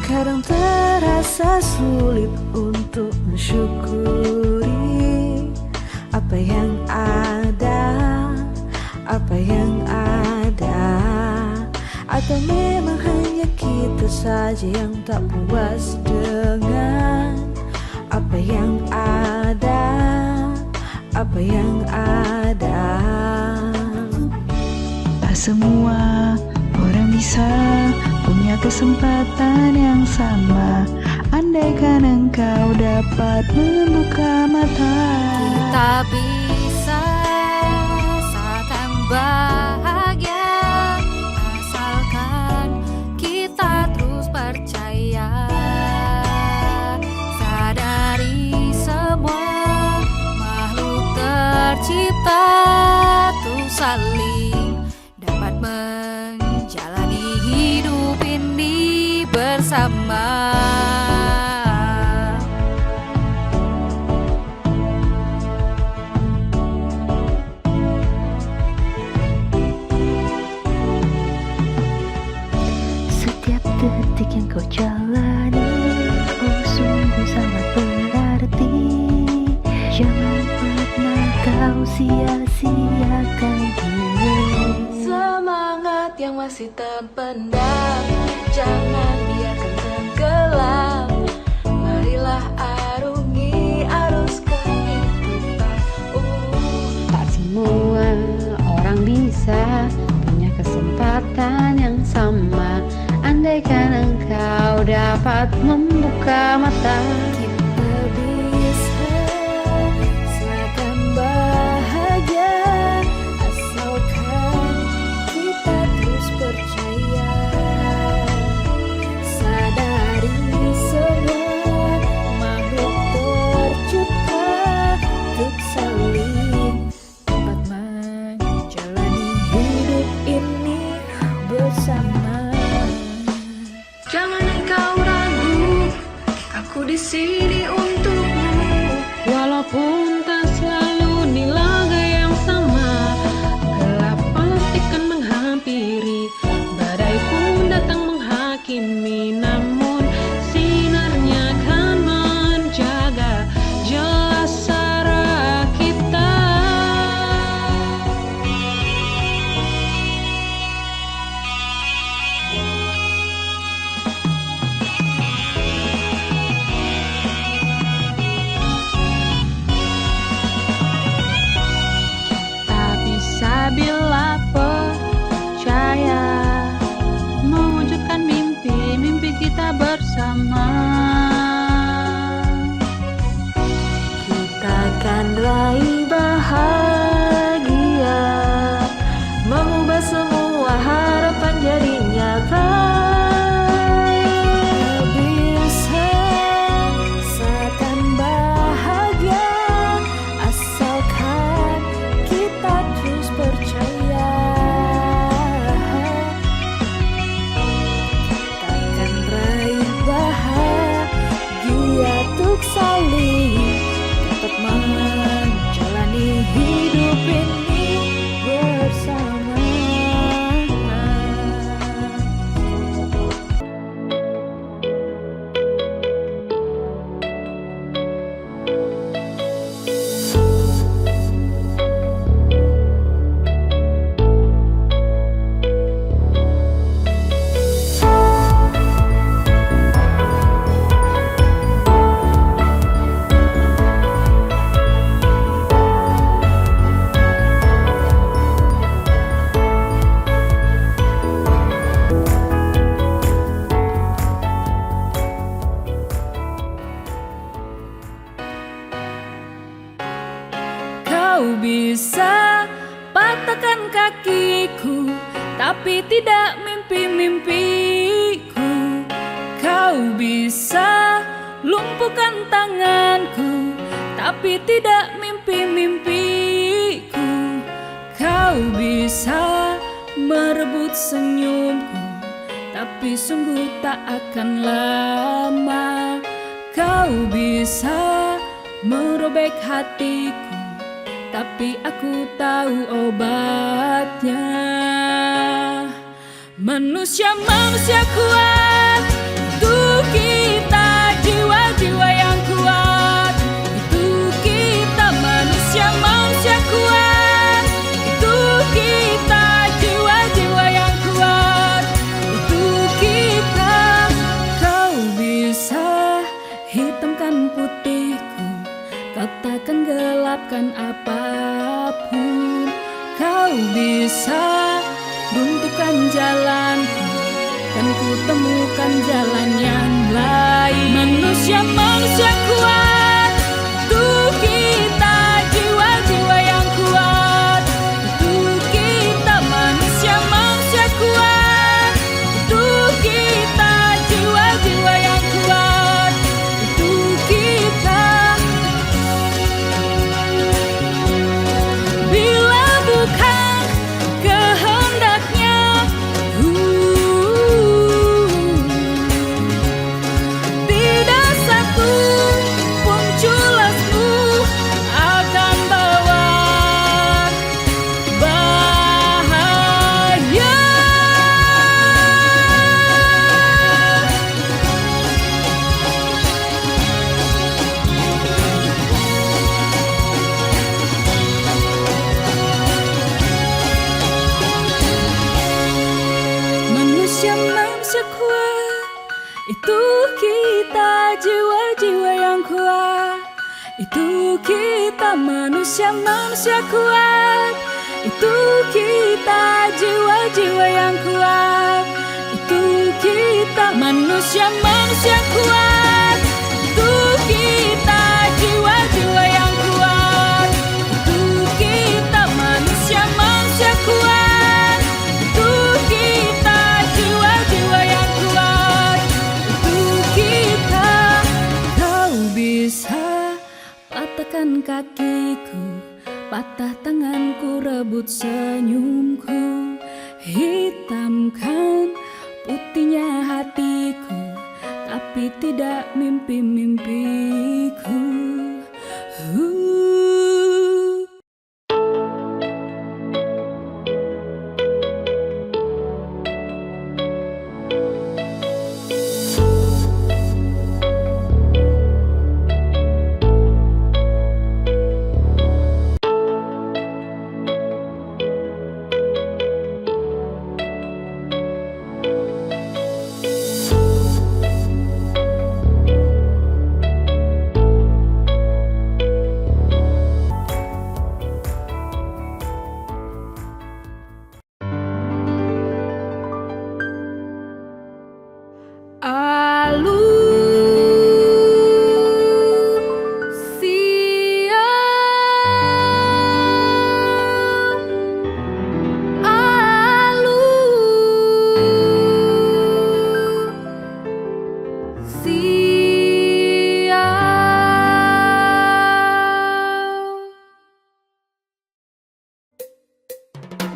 Kadang terasa sulit untuk mensyukuri apa yang ada, apa yang ada. Atau memang hanya kita saja yang tak puas dengan apa yang ada, apa yang ada. Tak semua orang bisa punya kesempatan yang sama. Andaikan engkau dapat membuka mata, kita bisa rasakan bahagia asalkan kita terus percaya. Sadari semua makhluk tercipta tuh saling dapat menjalani hidup ini bersama. setiap detik yang kau jalani, oh sungguh sangat berarti. Jangan pernah kau sia-siakan diri. Semangat yang masih terpendam, jangan biarkan tenggelam. Marilah arungi arus kehidupan. Tak semua orang bisa punya kesempatan yang sama. Andaikan engkau dapat membuka mata, Kita bisa seakan bahagia asalkan kita terus percaya. Sadari semua makhluk tercipta untuk saling dapat menjalani hidup ini bersama. Jangan engkau ragu, aku di sini untukmu. Walaupun tak selalu di laga yang sama, gelap pasti kan menghampiri, badai pun datang menghakimi. Namun sinarnya kan menjaga jelas arah kita. Tak bisa bila percaya mewujudkan mimpi-mimpi kita bersama. Kita akan raih bahagia, mengubah semua harapan jadi nyata. Bisa seakan bahagia asalkan kita terus percaya. Kita akan raih bahagia untuk saling dapat menjalani hidup ini bersama. Kau bisa patahkan kakiku, tapi tidak mimpi-mimpiku. Kau bisa lumpuhkan tanganku, tapi tidak mimpi-mimpiku. Kau bisa merebut senyumku, tapi sungguh tak akan lama. Kau bisa merobek hatiku, tapi aku tahu obatnya. Manusia kuat untuk bisa runtuhkan jalanku, kan ku temukan jalan yang lain. Manusia kuat, untuk kita jiwa-jiwa yang kuat, untuk kita manusia kuat, untuk kita jiwa-jiwa yang kuat, untuk kita. Bila bukan kehendaknya, tidak satu pun culasmu akan bawa bahaya. Manusia kuat, itu kita jiwa-jiwa yang kuat, itu kita manusia kuat, itu kita jiwa-jiwa yang kuat, itu kita manusia kuat, itu kita jiwa-jiwa yang kuat, itu kita manusia kuat, itu kita jiwa-jiwa yang kuat, itu kita. Kau bisa patahkan kakiku, patah tanganku, rebut senyumku, hitamkan putihnya hatiku, tapi tidak mimpi-mimpiku.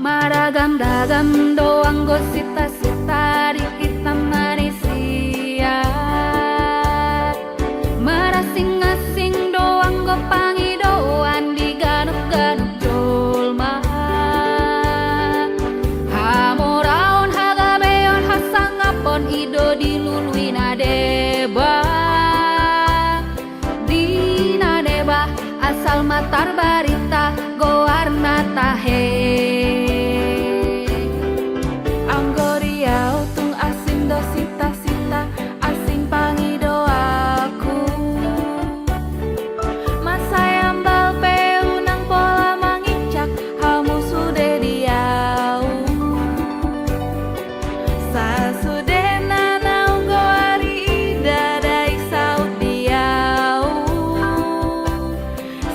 Maragam-dagam doang gosita-sita di kita manusia, marasing-asing doang go pangidoan di ganuk-ganuk jolma. Hamoraon hagabeon hasangapon ido dilului nadeba, di nadeba asal matar barita goarna tahe.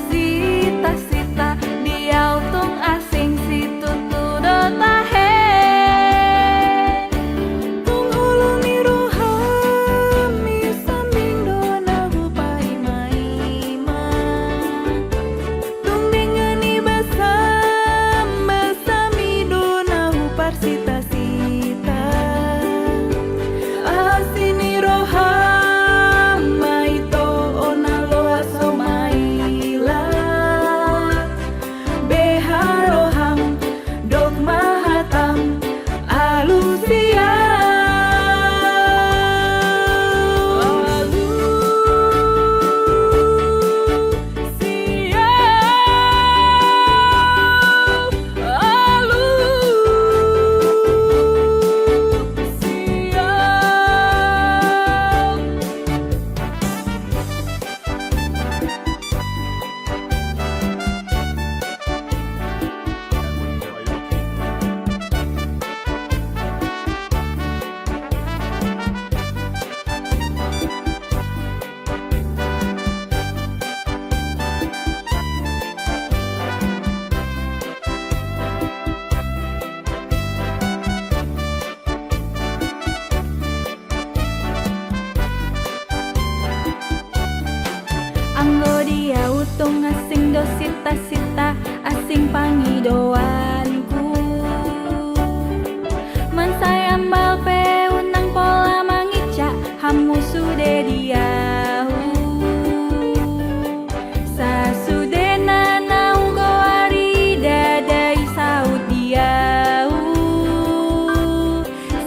Sita-sita diau tung asing si sita-sita asing pangidoanku. Man sayang balpe unang pola mangica hamu sude diau. Sasudena nau goari dadai saut diau.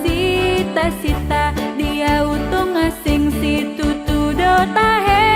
Sita-sita diau tung asing situ tudo tahe.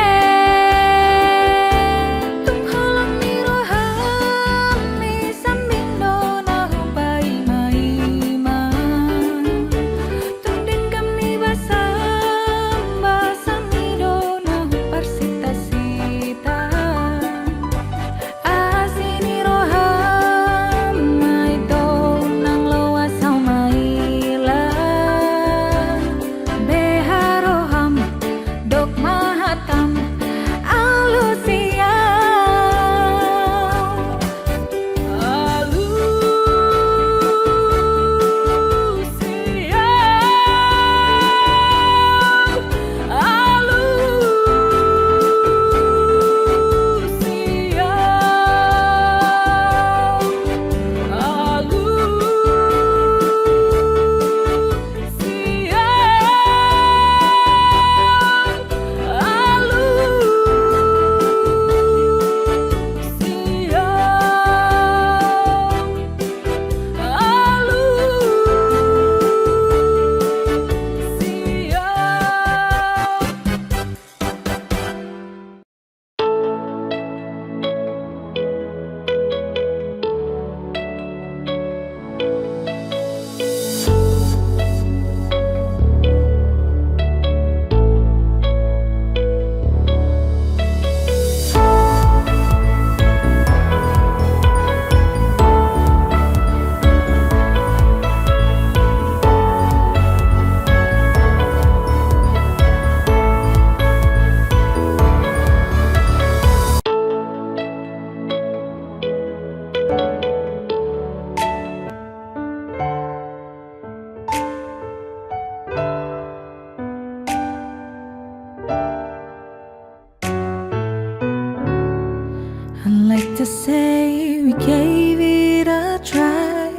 I'd like to say we gave it a try.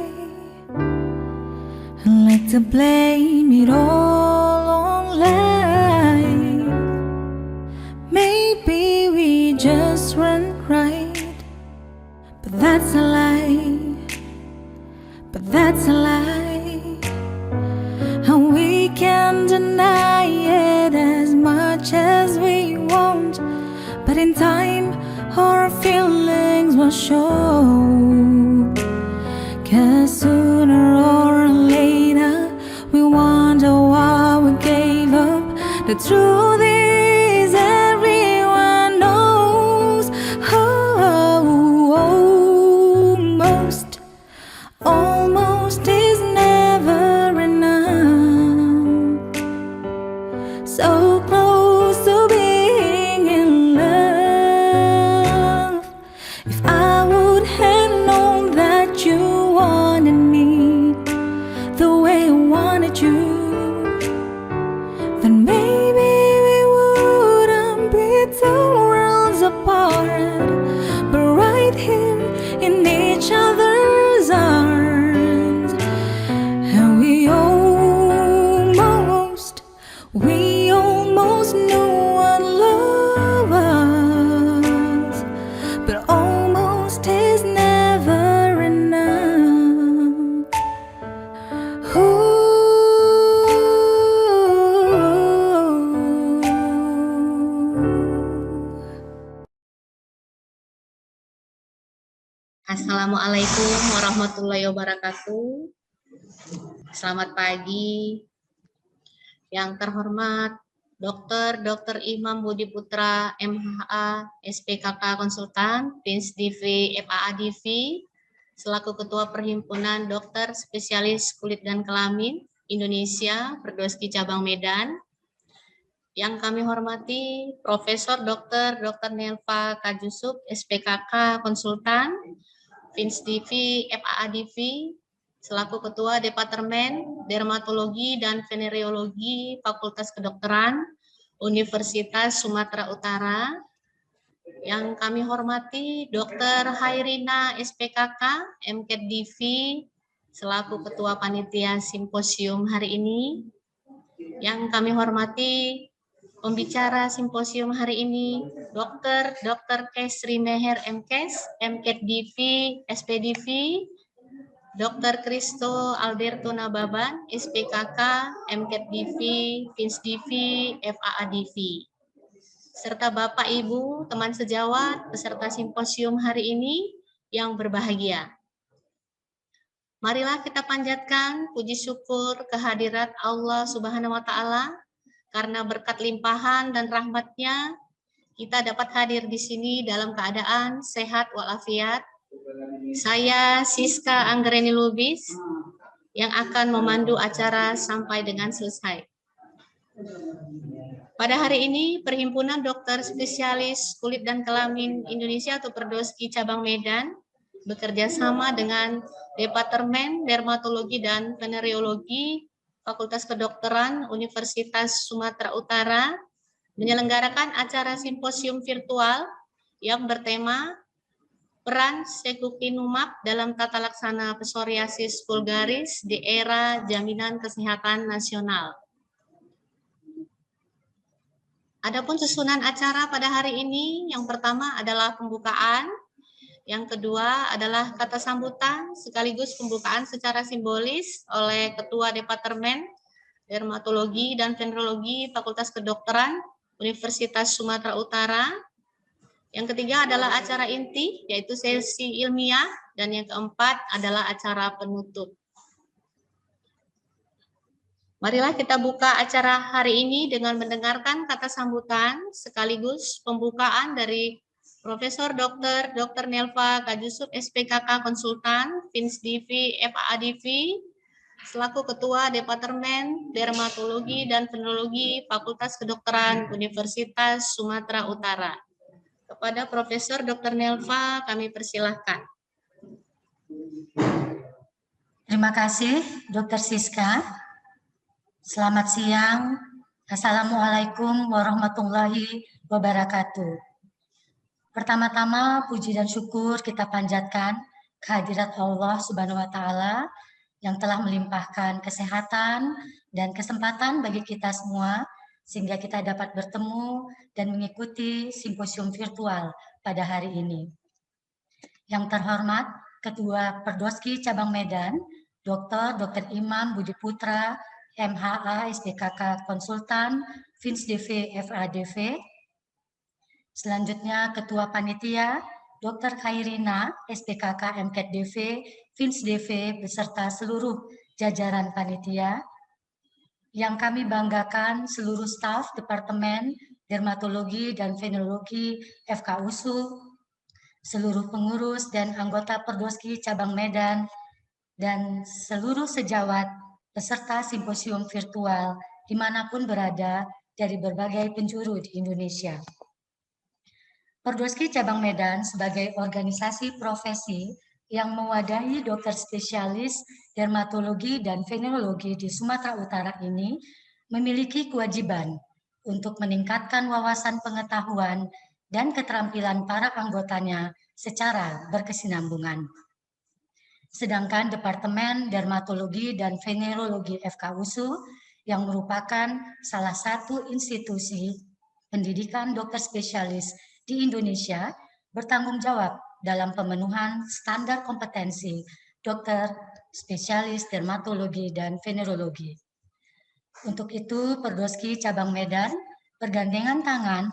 I'd like to blame it all on life. Maybe we just weren't right, but that's a lie. But that's a lie. And we can't deny it as much as we want, but in time our feelings will show. 'Cause sooner or later we wonder why we gave up. The truth is everyone knows. Almost is never enough. So close to being in love. If I would have known that you wanted me the way I wanted you, then maybe we wouldn't be two worlds apart, but right here in each other's arms. And we almost knew what love was, but almost is never enough. Assalamualaikum warahmatullahi wabarakatuh. Selamat pagi. Yang terhormat Dr. Imam Budi Putra, MHA, SPKK Konsultan, Pins DV, FAA DV, selaku Ketua Perhimpunan Dokter Spesialis Kulit dan Kelamin Indonesia, Perdoski Cabang Medan. Yang kami hormati Profesor Dr. Nelva Kajusuk, SPKK Konsultan, Pins DV, FAA DV, selaku Ketua Departemen Dermatologi dan Venereologi Fakultas Kedokteran Universitas Sumatera Utara. Yang kami hormati Dr. Hairina SPKK, MKED DV, selaku Ketua Panitia Simposium hari ini. Yang kami hormati pembicara simposium hari ini, Dr. Kesri Meher MKes, MKED DV, SPDV, Dr. Kristo Alberto Nababan, SPKK, MKED DV, FINS DV, FAA DV. Serta Bapak, Ibu, teman sejawat, peserta simposium hari ini yang berbahagia. Marilah kita panjatkan puji syukur kehadirat Allah Subhanahu wa Ta'ala, karena berkat limpahan dan rahmat-Nya kita dapat hadir di sini dalam keadaan sehat walafiat. Saya Siska Anggreni Lubis yang akan memandu acara sampai dengan selesai. Pada hari ini, Perhimpunan Dokter Spesialis Kulit dan Kelamin Indonesia atau Perdoski Cabang Medan bekerja sama dengan Departemen Dermatologi dan Venereologi Fakultas Kedokteran Universitas Sumatera Utara menyelenggarakan acara simposium virtual yang bertema Peran Secukinumab dalam Tata Laksana Psoriasis Vulgaris di Era Jaminan Kesehatan Nasional. Adapun susunan acara pada hari ini, yang pertama adalah pembukaan, yang kedua adalah kata sambutan sekaligus pembukaan secara simbolis oleh Ketua Departemen Dermatologi dan Venerologi Fakultas Kedokteran Universitas Sumatera Utara. Yang ketiga adalah acara inti, yaitu sesi ilmiah, dan yang keempat adalah acara penutup. Marilah kita buka acara hari ini dengan mendengarkan kata sambutan sekaligus pembukaan dari Profesor Dr. Nelva Kajusuf SPKK Konsultan, FINS DV, FAA DV, selaku Ketua Departemen Dermatologi dan Venerologi Fakultas Kedokteran Universitas Sumatera Utara. Kepada Profesor Dr. Nelva kami persilahkan. Terima kasih Dr. Siska. Selamat siang. Assalamualaikum warahmatullahi wabarakatuh. Pertama-tama puji dan syukur kita panjatkan kehadirat Allah Subhanahu wa Ta'ala yang telah melimpahkan kesehatan dan kesempatan bagi kita semua sehingga kita dapat bertemu dan mengikuti simposium virtual pada hari ini. Yang terhormat Ketua Perdoski Cabang Medan, Dr. Imam Budi Putra, MHA SPKK Konsultan, FINS DV, FADV. Selanjutnya Ketua Panitia, Dr. Hairina SPKK MKED DV, FINS DV, beserta seluruh jajaran panitia. Yang kami banggakan seluruh staf Departemen Dermatologi dan Venerologi FKUSU, seluruh pengurus dan anggota Perdoski Cabang Medan, dan seluruh sejawat peserta simposium virtual dimanapun berada dari berbagai penjuru di Indonesia. Perdoski Cabang Medan sebagai organisasi profesi yang mewadahi dokter spesialis dermatologi dan venerologi di Sumatera Utara ini memiliki kewajiban untuk meningkatkan wawasan pengetahuan dan keterampilan para anggotanya secara berkesinambungan. Sedangkan Departemen Dermatologi dan Venerologi FKUSU yang merupakan salah satu institusi pendidikan dokter spesialis di Indonesia bertanggung jawab dalam pemenuhan standar kompetensi dokter spesialis dermatologi dan venerologi. Untuk itu, Perdoski Cabang Medan bergandengan tangan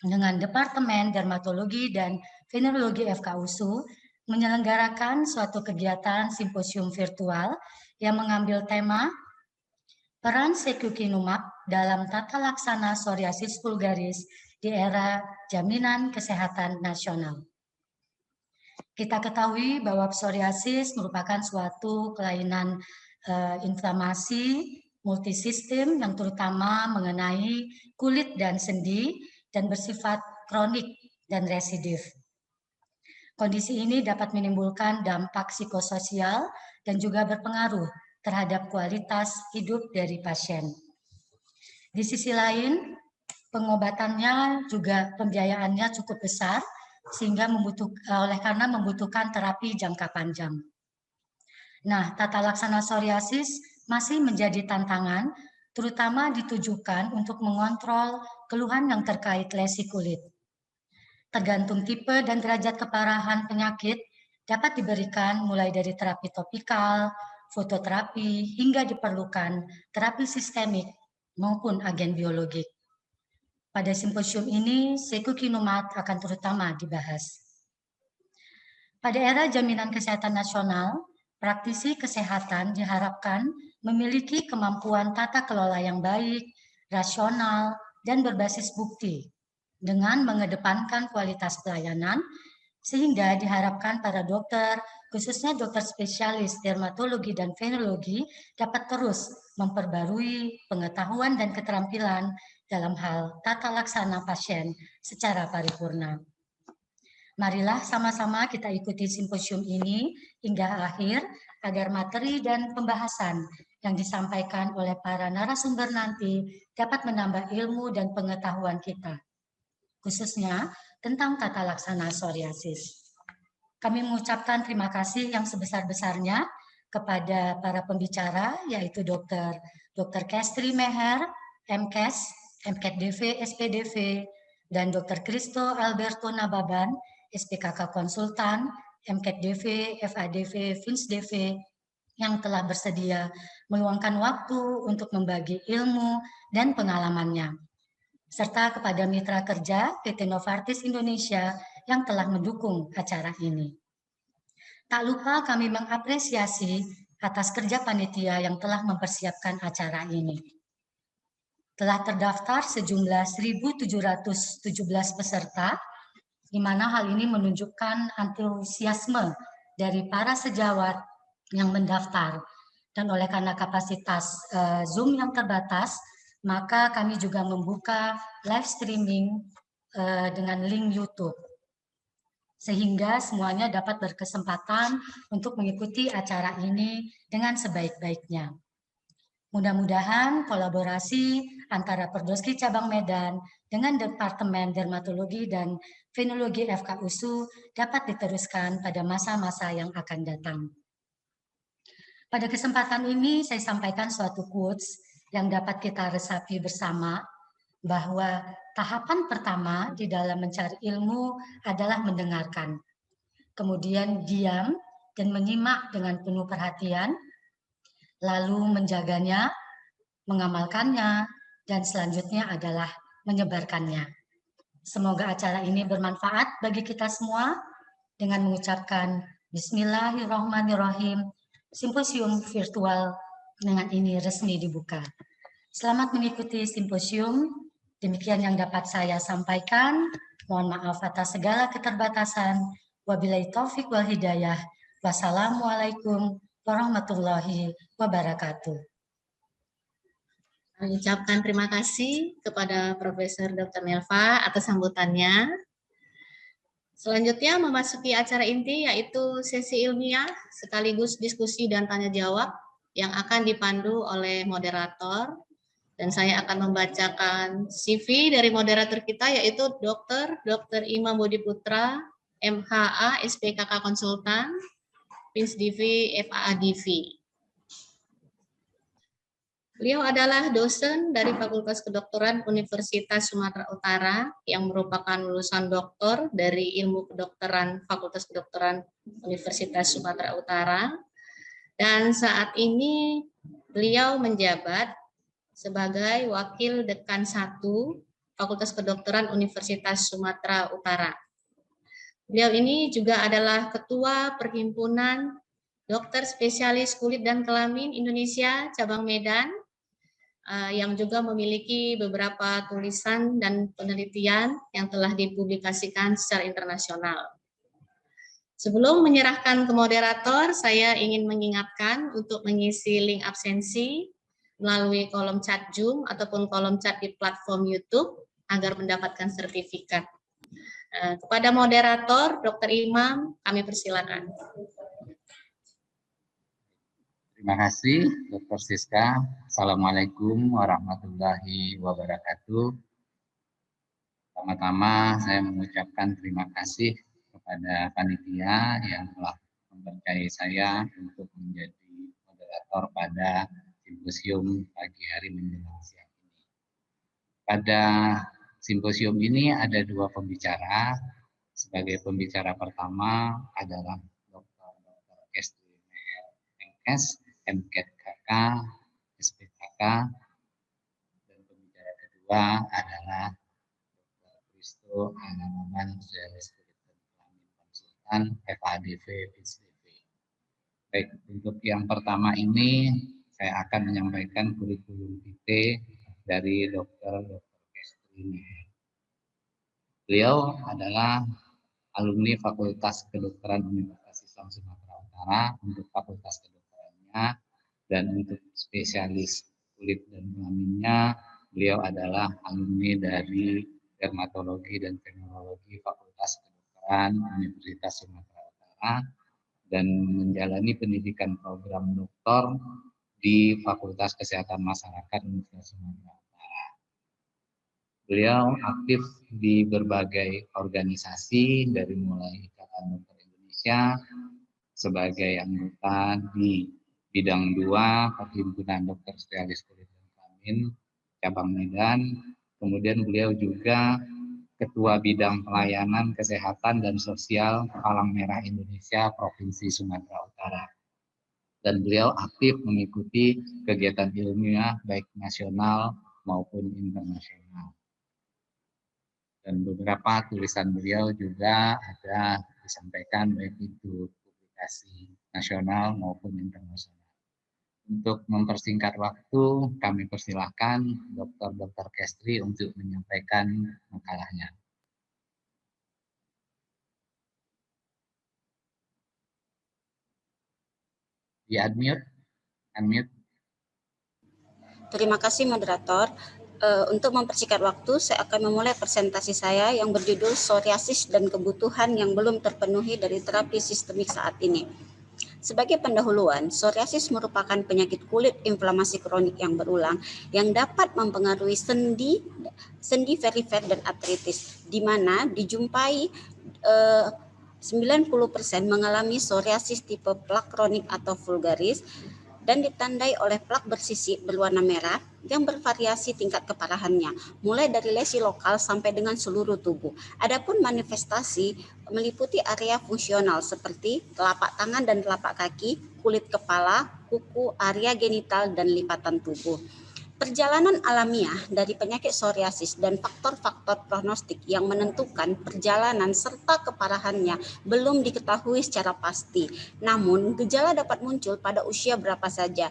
dengan Departemen Dermatologi dan Venerologi FKUSU menyelenggarakan suatu kegiatan simposium virtual yang mengambil tema Peran Secukinumab dalam Tata Laksana Psoriasis Vulgaris di Era Jaminan Kesehatan Nasional. Kita ketahui bahwa psoriasis merupakan suatu kelainan inflamasi multisistem yang terutama mengenai kulit dan sendi dan bersifat kronik dan residif. Kondisi ini dapat menimbulkan dampak psikososial dan juga berpengaruh terhadap kualitas hidup dari pasien. Di sisi lain, Pengobatannya juga pembiayaannya cukup besar, sehingga oleh karena membutuhkan terapi jangka panjang. Nah, tata laksana psoriasis masih menjadi tantangan, terutama ditujukan untuk mengontrol keluhan yang terkait lesi kulit. Tergantung tipe dan derajat keparahan penyakit, dapat diberikan mulai dari terapi topikal, fototerapi, hingga diperlukan terapi sistemik maupun agen biologik. Pada simposium ini, secukinumab akan terutama dibahas. Pada era jaminan kesehatan nasional, praktisi kesehatan diharapkan memiliki kemampuan tata kelola yang baik, rasional, dan berbasis bukti dengan mengedepankan kualitas pelayanan, sehingga diharapkan para dokter, khususnya dokter spesialis dermatologi dan venerologi, dapat terus memperbarui pengetahuan dan keterampilan dalam hal tata laksana pasien secara paripurna. Marilah sama-sama kita ikuti simposium ini hingga akhir agar materi dan pembahasan yang disampaikan oleh para narasumber nanti dapat menambah ilmu dan pengetahuan kita, khususnya tentang tata laksana psoriasis. Kami mengucapkan terima kasih yang sebesar-besarnya kepada para pembicara, yaitu Dr. Kestri Meher, MKes, MKDV, SPDV, dan Dr. Kristo Alberto Nababan, SPKK Konsultan, MKDV, FADV, FINSDV, yang telah bersedia meluangkan waktu untuk membagi ilmu dan pengalamannya, serta kepada mitra kerja PT Novartis Indonesia yang telah mendukung acara ini. Tak lupa kami mengapresiasi atas kerja panitia yang telah mempersiapkan acara ini. Telah terdaftar sejumlah 1.717 peserta, di mana hal ini menunjukkan antusiasme dari para sejawat yang mendaftar. Dan oleh karena kapasitas Zoom yang terbatas, maka kami juga membuka live streaming dengan link YouTube, sehingga semuanya dapat berkesempatan untuk mengikuti acara ini dengan sebaik-baiknya. Mudah-mudahan kolaborasi antara Perdoski Cabang Medan dengan Departemen Dermatologi dan Venerologi FKUSU dapat diteruskan pada masa-masa yang akan datang. Pada kesempatan ini saya sampaikan suatu quotes yang dapat kita resapi bersama, bahwa tahapan pertama di dalam mencari ilmu adalah mendengarkan, kemudian diam dan menyimak dengan penuh perhatian, lalu menjaganya, mengamalkannya, dan selanjutnya adalah menyebarkannya. Semoga acara ini bermanfaat bagi kita semua. Dengan mengucapkan Bismillahirrahmanirrahim, simposium virtual dengan ini resmi dibuka. Selamat mengikuti simposium. Demikian yang dapat saya sampaikan. Mohon maaf atas segala keterbatasan. Wabillahi taufik wal hidayah. Wassalamualaikum warahmatullahi wabarakatuh. Kami ucapkan terima kasih kepada Profesor Dr. Nelva atas sambutannya. Selanjutnya memasuki acara inti, yaitu sesi ilmiah sekaligus diskusi dan tanya jawab yang akan dipandu oleh moderator. Dan saya akan membacakan CV dari moderator kita, yaitu Dr. Imam Budi Putra, MHA, SPKK Konsultan, FINSDV, FADV. Beliau adalah dosen dari Fakultas Kedokteran Universitas Sumatera Utara yang merupakan lulusan doktor dari Ilmu Kedokteran Fakultas Kedokteran Universitas Sumatera Utara. Dan saat ini beliau menjabat sebagai Wakil Dekan 1 Fakultas Kedokteran Universitas Sumatera Utara. Beliau ini juga adalah Ketua Perhimpunan Dokter Spesialis Kulit dan Kelamin Indonesia Cabang Medan, yang juga memiliki beberapa tulisan dan penelitian yang telah dipublikasikan secara internasional. Sebelum menyerahkan ke moderator, saya ingin mengingatkan untuk mengisi link absensi melalui kolom chat Zoom ataupun kolom chat di platform YouTube agar mendapatkan sertifikat. Kepada moderator, Dr. Imam, kami persilakan. Terima kasih, Dr. Siska. Assalamualaikum warahmatullahi wabarakatuh. Pertama-tama saya mengucapkan terima kasih kepada panitia yang telah mempercayai saya untuk menjadi moderator pada simposium pagi hari menjelang siang ini. Pada simposium ini ada dua pembicara. Sebagai pembicara pertama adalah Dr. Kestri MS, MKK, SPKK, dan pembicara kedua adalah Dr. Kristo Anamaman, Spesialis Kulit dan Kelamin Konsultan, FADV, PISDV. Baik, untuk yang pertama ini saya akan menyampaikan kurikulum vitae dari Dr. Kestri. Beliau adalah alumni Fakultas Kedokteran Universitas Islam Sumatera Utara untuk fakultas kedokterannya, dan untuk spesialis kulit dan kelaminnya beliau adalah alumni dari dermatologi dan venerologi Fakultas Kedokteran Universitas Sumatera Utara dan menjalani pendidikan program doktor di Fakultas Kesehatan Masyarakat Universitas Sumatera Utara. Beliau aktif di berbagai organisasi dari mulai Ikatan Dokter Indonesia sebagai anggota di bidang 2 Perhimpunan Dokter Spesialis Kulit dan Kelamin cabang Medan. Kemudian beliau juga Ketua Bidang Pelayanan Kesehatan dan Sosial Palang Merah Indonesia Provinsi Sumatera Utara. Dan beliau aktif mengikuti kegiatan ilmiah baik nasional maupun internasional. Dan beberapa tulisan beliau juga ada disampaikan baik itu publikasi nasional maupun internasional. Untuk mempersingkat waktu, kami persilahkan Dr. Kestri untuk menyampaikan makalahnya. Di unmute. Terima kasih moderator. Untuk mempersingkat waktu, saya akan memulai presentasi saya yang berjudul Psoriasis dan Kebutuhan yang Belum Terpenuhi dari Terapi Sistemik Saat Ini. Sebagai pendahuluan, psoriasis merupakan penyakit kulit inflamasi kronik yang berulang yang dapat mempengaruhi sendi perifer dan artritis, di mana dijumpai 90% mengalami psoriasis tipe plak kronik atau vulgaris dan ditandai oleh plak bersisik berwarna merah yang bervariasi tingkat keparahannya, mulai dari lesi lokal sampai dengan seluruh tubuh. Adapun manifestasi meliputi area fungsional seperti telapak tangan dan telapak kaki, kulit kepala, kuku, area genital, dan lipatan tubuh. Perjalanan alamiah dari penyakit psoriasis dan faktor-faktor prognostik yang menentukan perjalanan serta keparahannya belum diketahui secara pasti. Namun, gejala dapat muncul pada usia berapa saja.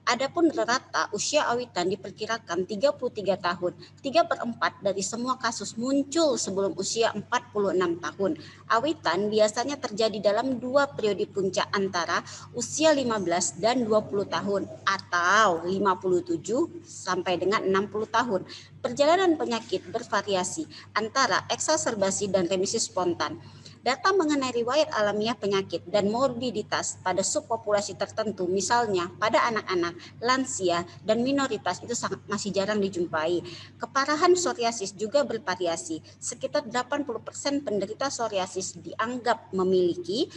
Adapun rata usia awitan diperkirakan 33 tahun. 3/4 dari semua kasus muncul sebelum usia 46 tahun. Awitan biasanya terjadi dalam 2 periode puncak antara usia 15 dan 20 tahun atau 57 sampai dengan 60 tahun. Perjalanan penyakit bervariasi antara eksaserbasi dan remisi spontan. Data mengenai riwayat alamiah penyakit dan morbiditas pada subpopulasi tertentu, misalnya pada anak-anak, lansia, dan minoritas itu masih jarang dijumpai. Keparahan psoriasis juga bervariasi. Sekitar 80% penderita psoriasis dianggap memiliki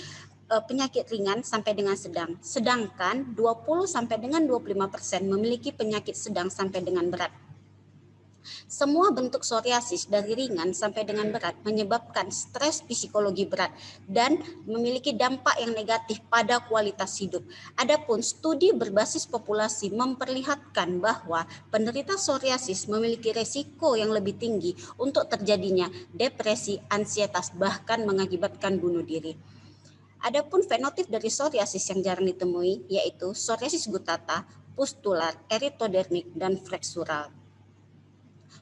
penyakit ringan sampai dengan sedang. Sedangkan 20 sampai dengan 25% memiliki penyakit sedang sampai dengan berat. Semua bentuk psoriasis dari ringan sampai dengan berat menyebabkan stres psikologi berat dan memiliki dampak yang negatif pada kualitas hidup. Adapun studi berbasis populasi memperlihatkan bahwa penderita psoriasis memiliki resiko yang lebih tinggi untuk terjadinya depresi, ansietas, bahkan mengakibatkan bunuh diri. Adapun fenotip dari psoriasis yang jarang ditemui yaitu psoriasis gutata, pustular, eritodermik, dan fleksural.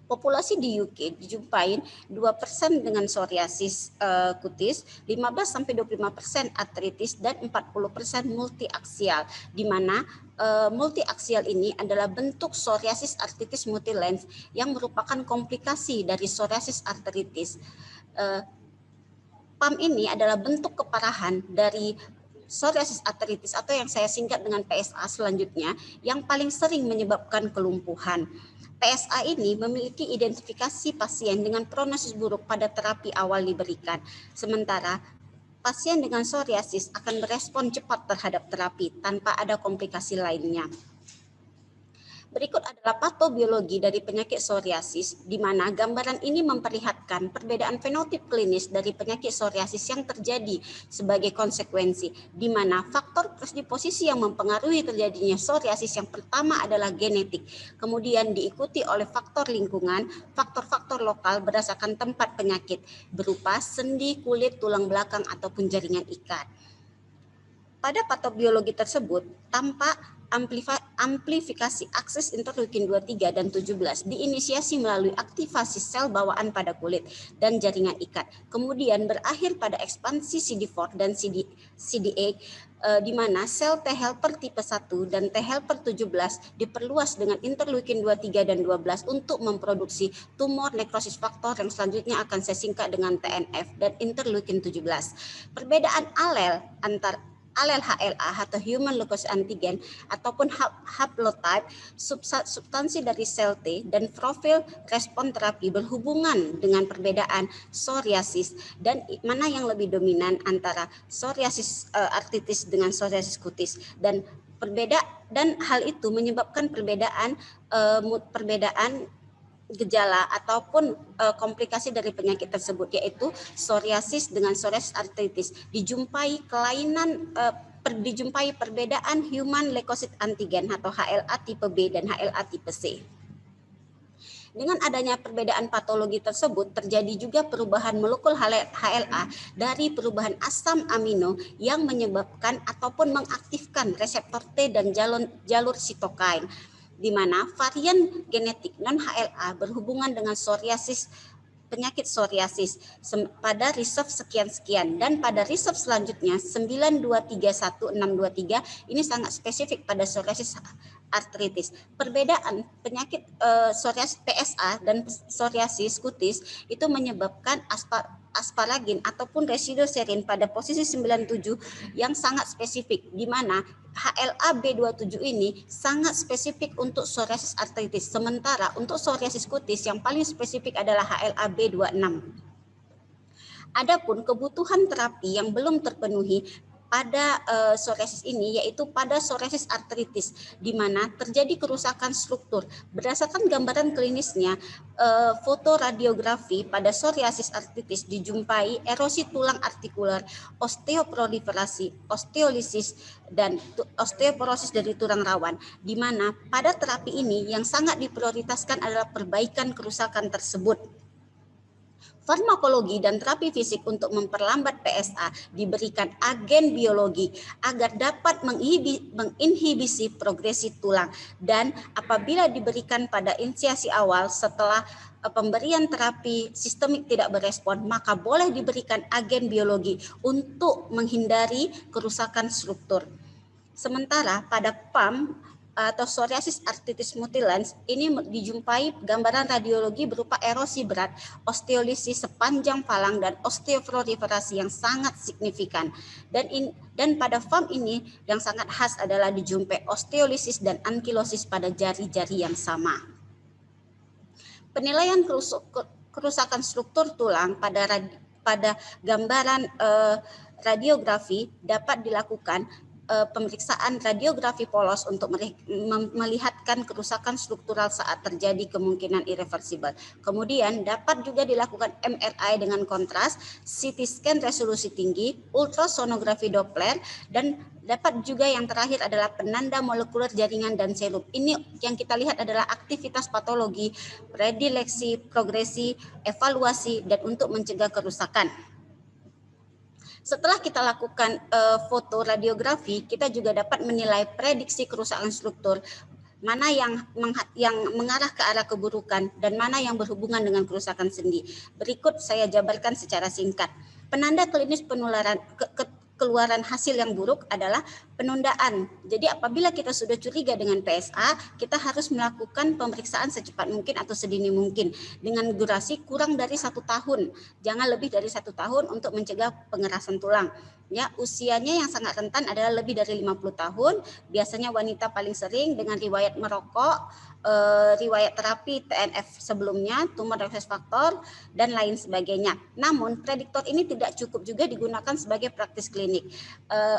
Populasi di UK dijumpai 2% dengan psoriasis kutis, 15-25% artritis, dan 40% multiaksial, di mana multiaksial ini adalah bentuk psoriasis artritis multilens yang merupakan komplikasi dari psoriasis artritis. PAM ini adalah bentuk keparahan dari psoriasis artritis atau yang saya singkat dengan PSA selanjutnya yang paling sering menyebabkan kelumpuhan. PSA ini memiliki identifikasi pasien dengan prognosis buruk pada terapi awal diberikan. Sementara pasien dengan psoriasis akan berespon cepat terhadap terapi tanpa ada komplikasi lainnya. Berikut adalah patobiologi dari penyakit psoriasis, di mana gambaran ini memperlihatkan perbedaan fenotip klinis dari penyakit psoriasis yang terjadi sebagai konsekuensi, di mana faktor predisposisi yang mempengaruhi terjadinya psoriasis yang pertama adalah genetik, kemudian diikuti oleh faktor lingkungan, faktor-faktor lokal berdasarkan tempat penyakit, berupa sendi, kulit, tulang belakang, ataupun jaringan ikat. Pada patobiologi tersebut, tampak amplifikasi akses interleukin 23 dan 17 diinisiasi melalui aktivasi sel bawaan pada kulit dan jaringan ikat. Kemudian berakhir pada ekspansi CD4 dan CD8 di mana sel T helper tipe 1 dan T helper 17 diperluas dengan interleukin 23 dan 12 untuk memproduksi tumor nekrosis faktor yang selanjutnya akan saya singkat dengan TNF dan interleukin 17. Perbedaan alel antar alel HLA atau human leukocyte antigen ataupun haplotype substansi dari sel T dan profil respon terapi berhubungan dengan perbedaan psoriasis dan mana yang lebih dominan antara psoriasis artritis dengan psoriasis kutis dan hal itu menyebabkan perbedaan gejala ataupun komplikasi dari penyakit tersebut, yaitu psoriasis dengan psoriasis artritis dijumpai perbedaan human leukocyte antigen atau HLA tipe B dan HLA tipe C. Dengan adanya perbedaan patologi tersebut, terjadi juga perubahan molekul HLA dari perubahan asam amino yang menyebabkan ataupun mengaktifkan reseptor T dan jalur sitokain, di mana varian genetik non-HLA berhubungan dengan penyakit psoriasis pada reserve sekian-sekian, dan pada reserve selanjutnya 9231-623 ini sangat spesifik pada psoriasis artritis. Perbedaan penyakit psoriasis PSA dan psoriasis kutis itu menyebabkan asparagin ataupun residu serin pada posisi 97 yang sangat spesifik, di mana HLA B27 ini sangat spesifik untuk psoriasis artritis, sementara untuk psoriasis kutis yang paling spesifik adalah HLA B26. Adapun kebutuhan terapi yang belum terpenuhi pada psoriasis ini yaitu pada psoriasis artritis, di mana terjadi kerusakan struktur. Berdasarkan gambaran klinisnya, fotoradiografi pada psoriasis artritis dijumpai erosi tulang artikuler, osteoproliferasi, osteolisis, dan osteoporosis dari tulang rawan, di mana pada terapi ini yang sangat diprioritaskan adalah perbaikan kerusakan tersebut. Farmakologi dan terapi fisik untuk memperlambat PSA diberikan agen biologi agar dapat menginhibisi progresi tulang, dan apabila diberikan pada inisiasi awal setelah pemberian terapi sistemik tidak berespon, maka boleh diberikan agen biologi untuk menghindari kerusakan struktur. Sementara pada PAM atau psoriasis artritis mutilans ini dijumpai gambaran radiologi berupa erosi berat, osteolisis sepanjang falang, dan osteoproliferasi yang sangat signifikan. Dan pada FAM ini yang sangat khas adalah dijumpai osteolisis dan ankilosis pada jari-jari yang sama. Penilaian kerusakan struktur tulang pada gambaran radiografi dapat dilakukan pemeriksaan radiografi polos untuk melihatkan kerusakan struktural saat terjadi kemungkinan irreversibel. Kemudian dapat juga dilakukan MRI dengan kontras, CT scan resolusi tinggi, ultrasonografi Doppler, dan dapat juga yang terakhir adalah penanda molekuler jaringan dan serum. Ini yang kita lihat adalah aktivitas patologi, predileksi, progresi, evaluasi, dan untuk mencegah kerusakan. Setelah kita lakukan foto radiografi, kita juga dapat menilai prediksi kerusakan struktur, mana yang mengarah ke arah keburukan dan mana yang berhubungan dengan kerusakan sendi. Berikut saya jabarkan secara singkat. Penanda klinis penularan keluaran hasil yang buruk adalah Penundaan. Jadi apabila kita sudah curiga dengan PSA, kita harus melakukan pemeriksaan secepat mungkin atau sedini mungkin dengan durasi kurang dari 1 tahun. Jangan lebih dari 1 tahun untuk mencegah pengerasan tulang. Ya, usianya yang sangat rentan adalah lebih dari 50 tahun. Biasanya wanita paling sering dengan riwayat merokok, riwayat terapi TNF sebelumnya, tumor refleks faktor, dan lain sebagainya. Namun, prediktor ini tidak cukup juga digunakan sebagai praktis klinik.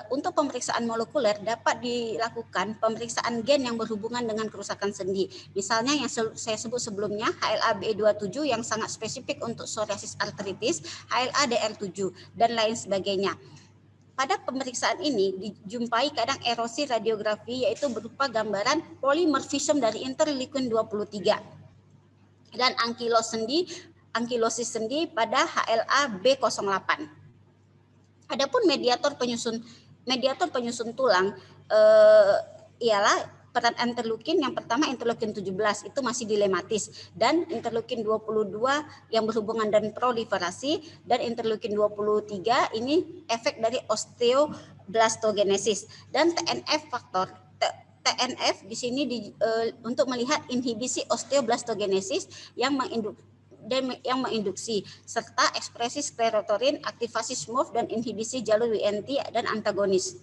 Untuk pemeriksaan molekuler dapat dilakukan pemeriksaan gen yang berhubungan dengan kerusakan sendi. Misalnya yang saya sebut sebelumnya, HLA-B27 yang sangat spesifik untuk psoriasis artritis, HLA-DR7, dan lain sebagainya. Pada pemeriksaan ini dijumpai kadang erosi radiografi yaitu berupa gambaran polimorfisme dari interleukin 23 dan ankilosis sendi pada HLA-B08. Adapun mediator penyusun tulang ialah peran interleukin. Yang pertama interleukin 17 itu masih dilematis, dan interleukin 22 yang berhubungan dengan proliferasi, dan interleukin 23 ini efek dari osteoblastogenesis, dan TNF faktor. TNF di sini untuk melihat inhibisi osteoblastogenesis yang menginduksi serta ekspresi sklerotorin, aktivasi SMORPH, dan inhibisi jalur WNT dan antagonis.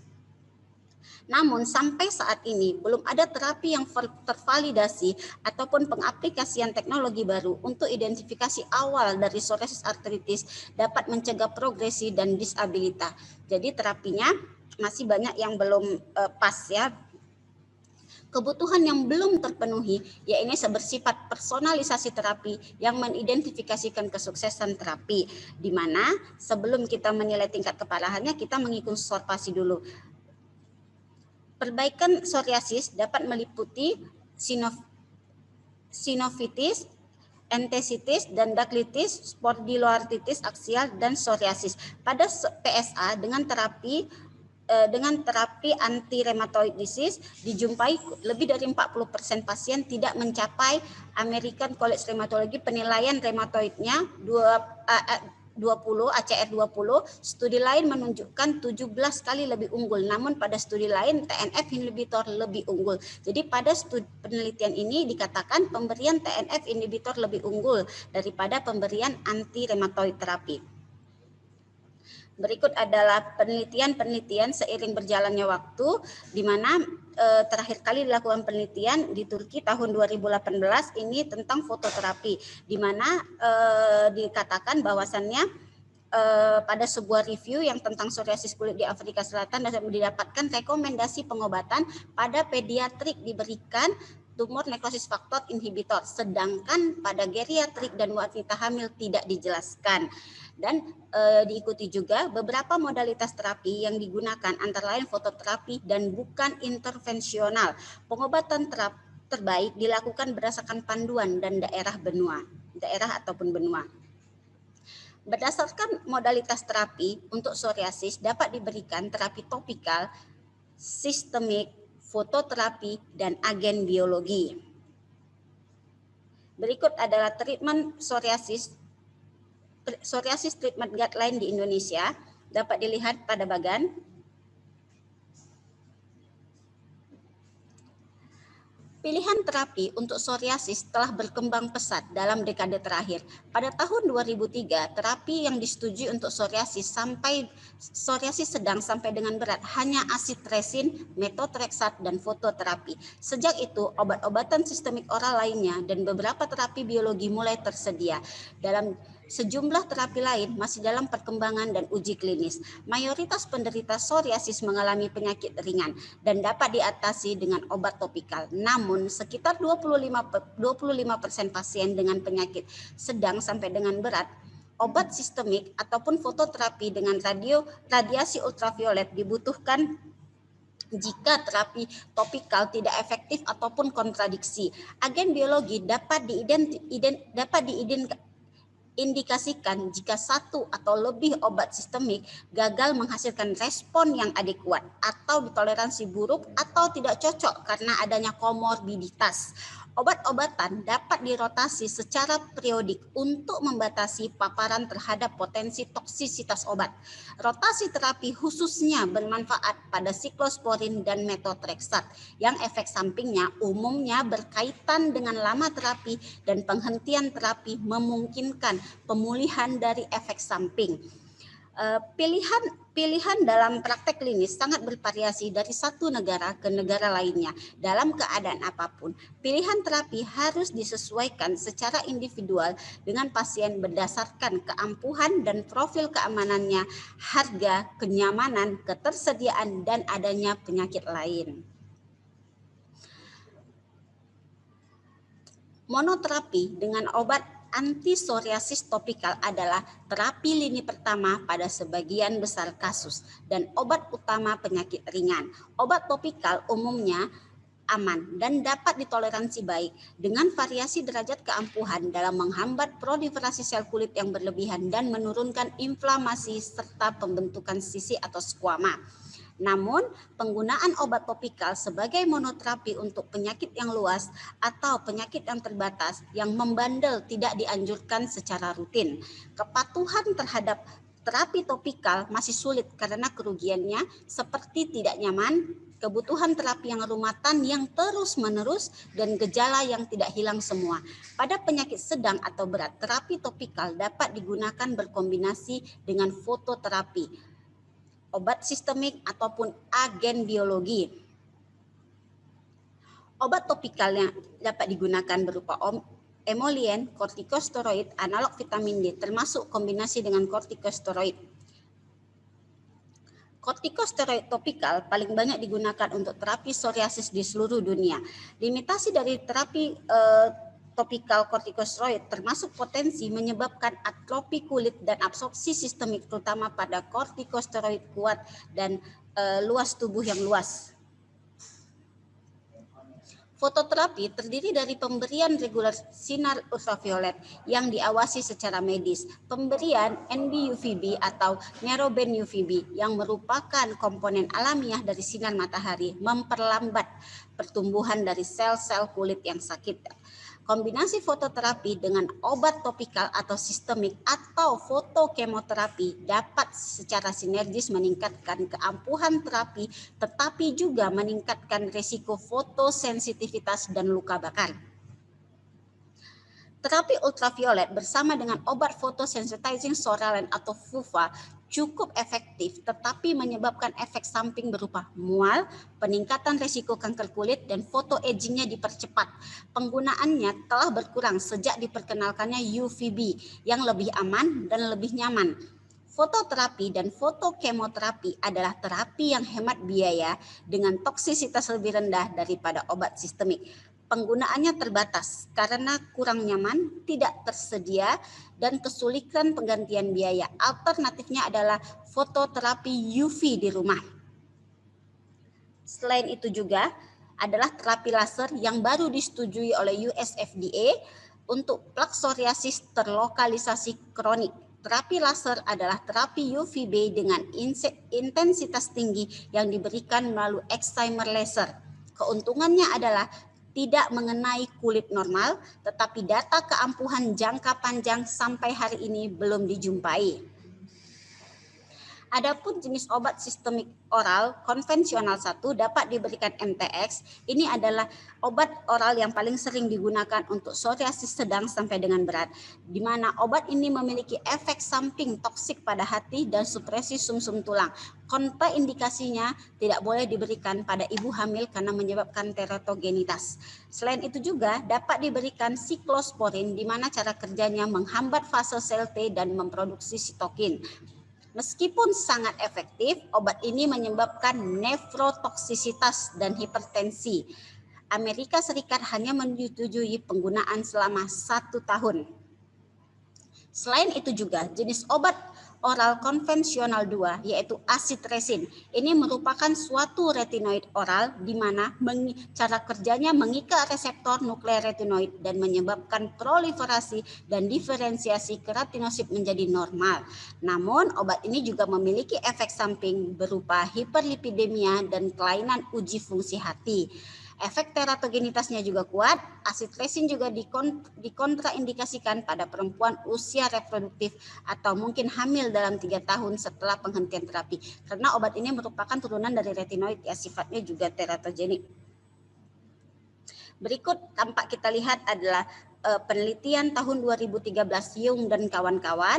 Namun sampai saat ini belum ada terapi yang tervalidasi ataupun pengaplikasian teknologi baru untuk identifikasi awal dari psoriasis artritis dapat mencegah progresi dan disabilitas. Jadi terapinya masih banyak yang belum pas ya. Kebutuhan yang belum terpenuhi yaitu bersifat personalisasi terapi yang mengidentifikasikan kesuksesan terapi, di mana sebelum kita menilai tingkat keparahannya kita mengikuti observasi dulu. Perbaikan psoriasis dapat meliputi sinovitis, entesitis, dan dactylitis, spondyloartritis aksial, dan psoriasis. Pada PSA dengan terapi anti rheumatoid disease dijumpai lebih dari 40% pasien tidak mencapai American College Rheumatology penilaian reumatoidnya 20 ACR 20. Studi lain menunjukkan 17 kali lebih unggul, namun pada studi lain TNF inhibitor lebih unggul. Jadi pada penelitian ini dikatakan pemberian TNF inhibitor lebih unggul daripada pemberian anti rheumatoid terapi. Berikut adalah penelitian seiring berjalannya waktu, di mana terakhir kali dilakukan penelitian di Turki tahun 2018 ini tentang fototerapi, di mana dikatakan bahwasannya pada sebuah review yang tentang psoriasis kulit di Afrika Selatan dan didapatkan rekomendasi pengobatan pada pediatrik diberikan tumor nekrosis faktor inhibitor, sedangkan pada geriatrik dan wanita hamil tidak dijelaskan. Dan diikuti juga beberapa modalitas terapi yang digunakan antara lain fototerapi dan bukan intervensional. Pengobatan terbaik dilakukan berdasarkan panduan dan daerah ataupun benua. Berdasarkan modalitas terapi untuk psoriasis dapat diberikan terapi topikal, sistemik, fototerapi, dan agen biologi. Berikut adalah treatment psoriasis treatment guideline di Indonesia, dapat dilihat pada bagan. Pilihan terapi untuk psoriasis telah berkembang pesat dalam dekade terakhir. Pada tahun 2003, terapi yang disetujui untuk psoriasis sedang sampai dengan berat hanya asid resin, metotrexat, dan fototerapi. Sejak itu, obat-obatan sistemik oral lainnya dan beberapa terapi biologi mulai tersedia. Dalam sejumlah terapi lain masih dalam perkembangan dan uji klinis. Mayoritas penderita psoriasis mengalami penyakit ringan dan dapat diatasi dengan obat topikal. Namun, sekitar 25% pasien dengan penyakit sedang sampai dengan berat, obat sistemik ataupun fototerapi dengan radiasi ultraviolet dibutuhkan jika terapi topikal tidak efektif ataupun kontradiksi. Agen biologi dapat diindikasikan jika satu atau lebih obat sistemik gagal menghasilkan respon yang adekuat atau ditoleransi buruk atau tidak cocok karena adanya komorbiditas. Obat-obatan dapat dirotasi secara periodik untuk membatasi paparan terhadap potensi toksisitas obat. Rotasi terapi khususnya bermanfaat pada siklosporin dan methotrexate yang efek sampingnya umumnya berkaitan dengan lama terapi dan penghentian terapi memungkinkan pemulihan dari efek samping. Pilihan dalam praktek klinis sangat bervariasi dari satu negara ke negara lainnya. Dalam keadaan apapun, pilihan terapi harus disesuaikan secara individual dengan pasien berdasarkan keampuhan dan profil keamanannya, harga, kenyamanan, ketersediaan, dan adanya penyakit lain. Monoterapi dengan obat anti-psoriasis topikal adalah terapi lini pertama pada sebagian besar kasus dan obat utama penyakit ringan. Obat topikal umumnya aman dan dapat ditoleransi baik dengan variasi derajat keampuhan dalam menghambat proliferasi sel kulit yang berlebihan dan menurunkan inflamasi serta pembentukan sisi atau skuama. Namun, penggunaan obat topikal sebagai monoterapi untuk penyakit yang luas atau penyakit yang terbatas yang membandel tidak dianjurkan secara rutin. Kepatuhan terhadap terapi topikal masih sulit karena kerugiannya seperti tidak nyaman, kebutuhan terapi yang rumatan yang terus-menerus, dan gejala yang tidak hilang semua. Pada penyakit sedang atau berat, terapi topikal dapat digunakan berkombinasi dengan fototerapi, obat sistemik ataupun agen biologi. Obat topikalnya dapat digunakan berupa emolien, kortikosteroid, analog vitamin D, termasuk kombinasi dengan kortikosteroid. Kortikosteroid topikal paling banyak digunakan untuk terapi psoriasis di seluruh dunia. Limitasi dari terapi topikal kortikosteroid termasuk potensi menyebabkan atrofi kulit dan absorpsi sistemik terutama pada kortikosteroid kuat dan luas tubuh yang luas. Fototerapi terdiri dari pemberian reguler sinar ultraviolet yang diawasi secara medis, pemberian NB-UVB atau narrowband UVB yang merupakan komponen alamiah dari sinar matahari memperlambat pertumbuhan dari sel-sel kulit yang sakit. Kombinasi fototerapi dengan obat topikal atau sistemik atau fotokemoterapi dapat secara sinergis meningkatkan keampuhan terapi tetapi juga meningkatkan risiko fotosensitivitas dan luka bakar. Terapi ultraviolet bersama dengan obat photosensitizing psoralen atau FUVA cukup efektif tetapi menyebabkan efek samping berupa mual, peningkatan risiko kanker kulit, dan photoagingnya dipercepat. Penggunaannya telah berkurang sejak diperkenalkannya UVB yang lebih aman dan lebih nyaman. Fototerapi dan fotokemoterapi adalah terapi yang hemat biaya dengan toksisitas lebih rendah daripada obat sistemik. Penggunaannya terbatas karena kurang nyaman, tidak tersedia, dan kesulitan penggantian biaya. Alternatifnya adalah fototerapi UV di rumah. Selain itu juga adalah terapi laser yang baru disetujui oleh US FDA untuk plak psoriasis terlokalisasi kronik. Terapi laser adalah terapi UVB dengan intensitas tinggi yang diberikan melalui excimer laser. Keuntungannya adalah tidak mengenai kulit normal, tetapi data keampuhan jangka panjang sampai hari ini belum dijumpai. Adapun jenis obat sistemik oral konvensional 1 dapat diberikan MTX. Ini adalah obat oral yang paling sering digunakan untuk psoriasis sedang sampai dengan berat, di mana obat ini memiliki efek samping toksik pada hati dan supresi sumsum tulang. Kontraindikasinya tidak boleh diberikan pada ibu hamil karena menyebabkan teratogenitas. Selain itu juga dapat diberikan siklosporin, di mana cara kerjanya menghambat fase sel T dan memproduksi sitokin. Meskipun sangat efektif, obat ini menyebabkan nefrotoksisitas dan hipertensi. Amerika Serikat hanya menyetujui penggunaan selama 1 tahun. Selain itu juga jenis obat oral konvensional 2 yaitu acitresin. Ini merupakan suatu retinoid oral di mana cara kerjanya mengikat reseptor nuklear retinoid dan menyebabkan proliferasi dan diferensiasi keratinosip menjadi normal. Namun obat ini juga memiliki efek samping berupa hiperlipidemia dan kelainan uji fungsi hati. Efek teratogenitasnya juga kuat. Asid resin juga dikontraindikasikan pada perempuan usia reproduktif atau mungkin hamil dalam 3 tahun setelah penghentian terapi. Karena obat ini merupakan turunan dari retinoid ya, sifatnya juga teratogenik. Berikut tampak kita lihat adalah penelitian tahun 2013 Young dan kawan-kawan.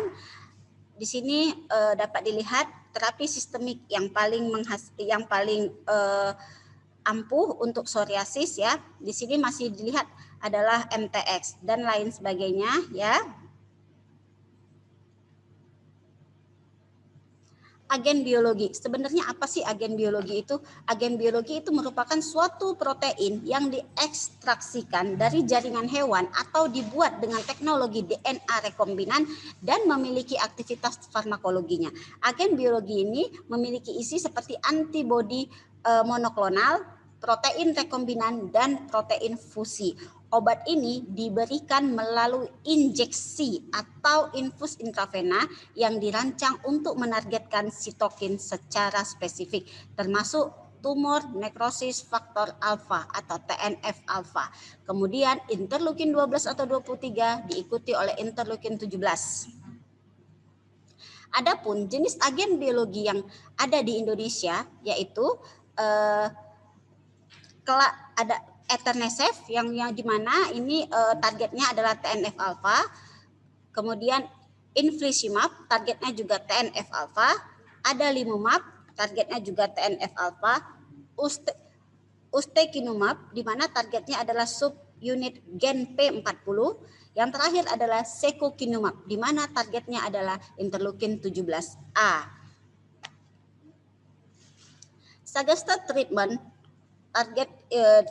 Di sini dapat dilihat terapi sistemik yang paling ampuh untuk psoriasis ya. Di sini masih dilihat adalah MTX dan lain sebagainya ya. Agen biologi. Sebenarnya apa sih agen biologi itu? Agen biologi itu merupakan suatu protein yang diekstraksikan dari jaringan hewan atau dibuat dengan teknologi DNA rekombinan dan memiliki aktivitas farmakologinya. Agen biologi ini memiliki isi seperti antibodi monoklonal, protein rekombinan, dan protein fusi. Obat ini diberikan melalui injeksi atau infus intravena yang dirancang untuk menargetkan sitokin secara spesifik, termasuk tumor nekrosis faktor alfa atau TNF alfa. Kemudian interleukin 12 atau 23 diikuti oleh interleukin 17. Adapun jenis agen biologi yang ada di Indonesia yaitu ada etanercept yang di mana ini targetnya adalah TNF alfa. Kemudian infliximab targetnya juga TNF alfa. Adalimumab targetnya juga TNF alfa. Ustekinumab di mana targetnya adalah subunit gen P40. Yang terakhir adalah secukinumab di mana targetnya adalah interleukin 17A. Sagasta treatment target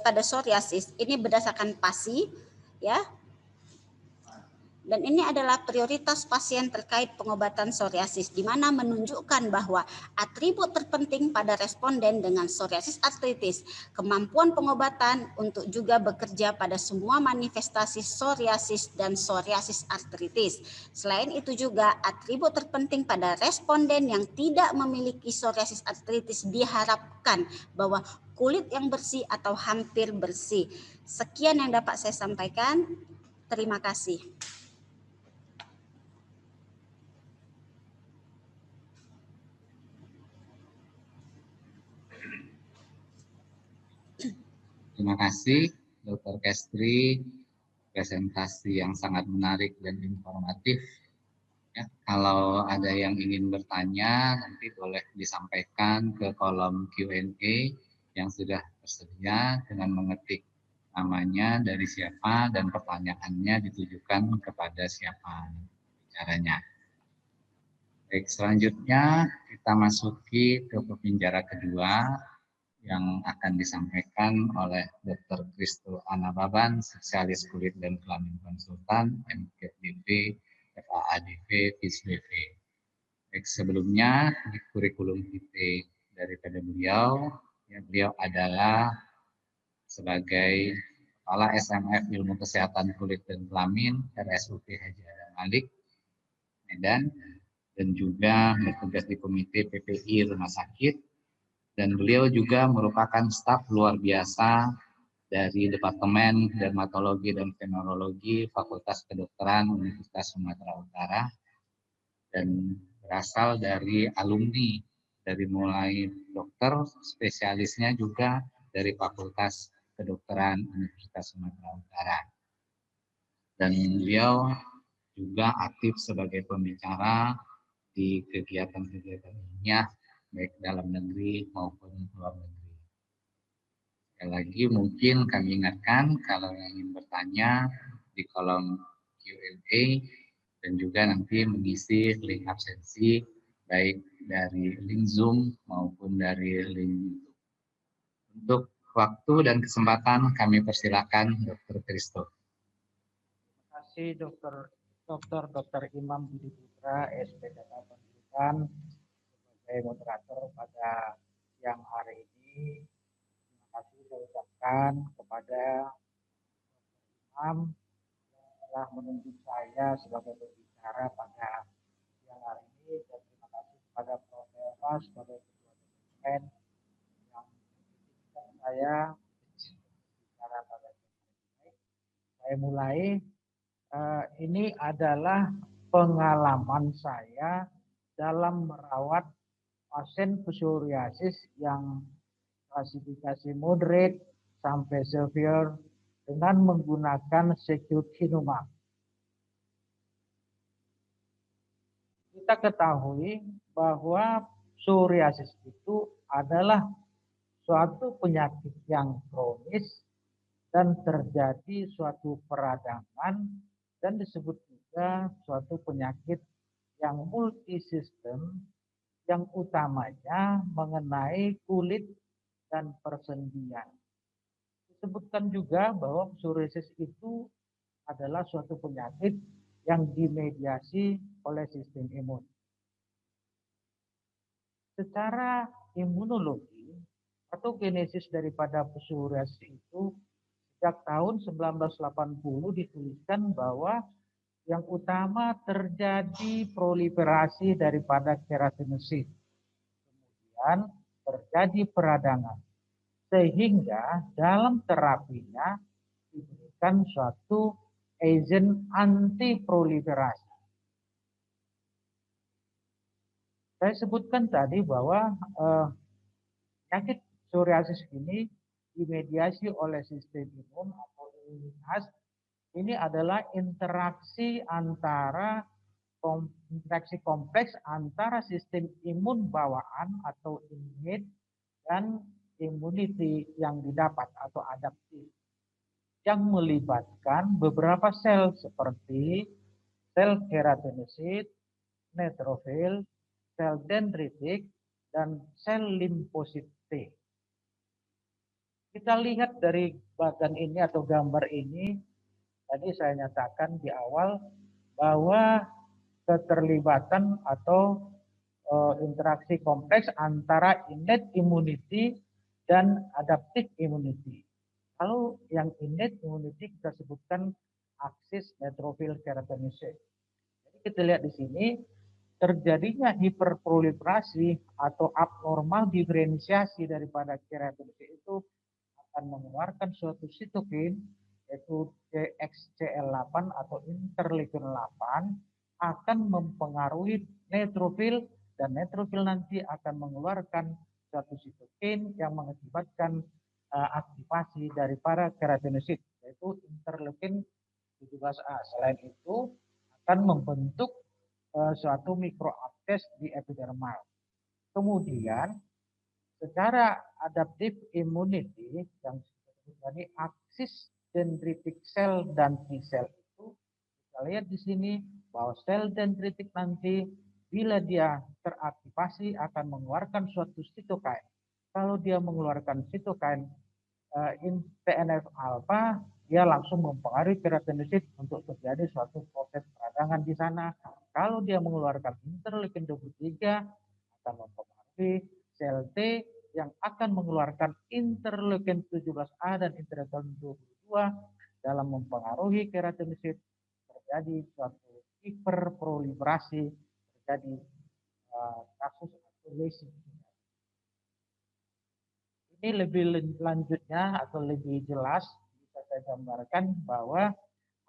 pada psoriasis ini berdasarkan PASI ya. Dan ini adalah prioritas pasien terkait pengobatan psoriasis di mana menunjukkan bahwa atribut terpenting pada responden dengan psoriasis artritis, kemampuan pengobatan untuk juga bekerja pada semua manifestasi psoriasis dan psoriasis artritis. Selain itu juga atribut terpenting pada responden yang tidak memiliki psoriasis artritis diharapkan bahwa kulit yang bersih atau hampir bersih. Sekian yang dapat saya sampaikan. Terima kasih. Terima kasih Dr. Kestri, presentasi yang sangat menarik dan informatif. Ya, kalau ada yang ingin bertanya, nanti boleh disampaikan ke kolom Q&A yang sudah tersedia dengan mengetik namanya, dari siapa, dan pertanyaannya ditujukan kepada siapa bicaranya. Baik, selanjutnya kita masuki ke pembicara kedua yang akan disampaikan oleh Dr. Christo Anababan, spesialis kulit dan kelamin konsultan, MKDV, FAADV, FISBV. Baik, sebelumnya di kurikulum vitae daripada beliau, ya, beliau adalah sebagai Kepala SMF Ilmu Kesehatan Kulit dan Kelamin RSUP Haji Adam Malik, Medan, dan juga bertugas di Komite PPI Rumah Sakit. Dan beliau juga merupakan staf luar biasa dari Departemen Dermatologi dan Venerologi Fakultas Kedokteran Universitas Sumatera Utara dan berasal dari alumni dari mulai dokter, spesialisnya juga dari Fakultas Kedokteran Universitas Sumatera Utara. Dan beliau juga aktif sebagai pembicara di kegiatan-kegiatan ilmiah baik dalam negeri maupun luar negeri. Sekali lagi mungkin kami ingatkan kalau yang ingin bertanya di kolom Q&A dan juga nanti mengisi link absensi baik dari link Zoom maupun dari link YouTube. Untuk waktu dan kesempatan kami persilakan Dr. Christo. Terima kasih Dr. Imam Budi Putra, SPDK Pendidikan, sebagai moderator pada siang hari ini. Terima kasih saya ucapkan kepada Imam yang telah menunjuk saya sebagai pembicara pada siang hari ini, dan terima kasih kepada Prof. Elva sebagai ketua departemen yang mengizinkan saya saya mulai. Ini adalah pengalaman saya dalam merawat pasien psoriasis yang klasifikasi moderate sampai severe dengan menggunakan secukinumab. Kita ketahui bahwa psoriasis itu adalah suatu penyakit yang kronis dan terjadi suatu peradangan dan disebut juga suatu penyakit yang multisistem yang utamanya mengenai kulit dan persendian. Disebutkan juga bahwa psoriasis itu adalah suatu penyakit yang dimediasi oleh sistem imun. Secara imunologi, patogenesis daripada psoriasis itu sejak tahun 1980 dituliskan bahwa yang utama terjadi proliferasi daripada keratinosit. Kemudian terjadi peradangan. Sehingga dalam terapinya diberikan suatu agent anti proliferasi. Saya sebutkan tadi bahwa penyakit psoriasis ini dimediasi oleh sistem imun atau imunitas. Ini adalah interaksi kompleks antara sistem imun bawaan atau innate dan immunity yang didapat atau adaptif yang melibatkan beberapa sel seperti sel keratinosit, neutrofil, sel dendritik, dan sel limfosit T. Kita lihat dari bagan ini atau gambar ini, tadi saya nyatakan di awal bahwa keterlibatan atau interaksi kompleks antara innate immunity dan adaptive immunity. Kalau yang innate immunity kita sebutkan aksis neutrofil keratinosit. Jadi kita lihat di sini terjadinya hiperproliferasi atau abnormal diferensiasi daripada keratinosit itu akan mengeluarkan suatu sitokin yaitu CXCL8 atau interleukin 8 akan mempengaruhi neutrofil dan neutrofil nanti akan mengeluarkan suatu sitokin yang mengakibatkan aktivasi daripada keratinosit yaitu interleukin 17A. Selain itu akan membentuk suatu mikroabses di epidermal. Kemudian secara adaptive immunity yang disebut tadi aksis dendritik sel dan T sel itu kita lihat di sini bahwa sel dendritik nanti bila dia teraktivasi akan mengeluarkan suatu sitokain. Kalau dia mengeluarkan sitokain TNF alpha, dia langsung mempengaruhi keratinosit untuk terjadi suatu proses peradangan di sana. Kalau dia mengeluarkan interleukin 23 akan mempengaruhi sel T yang akan mengeluarkan interleukin 17A dan interleukin 22 dalam mempengaruhi keratinosit, terjadi suatu hiperproliferasi, terjadi kasus lesi. Ini lebih lanjutnya atau lebih jelas bisa saya gambarkan bahwa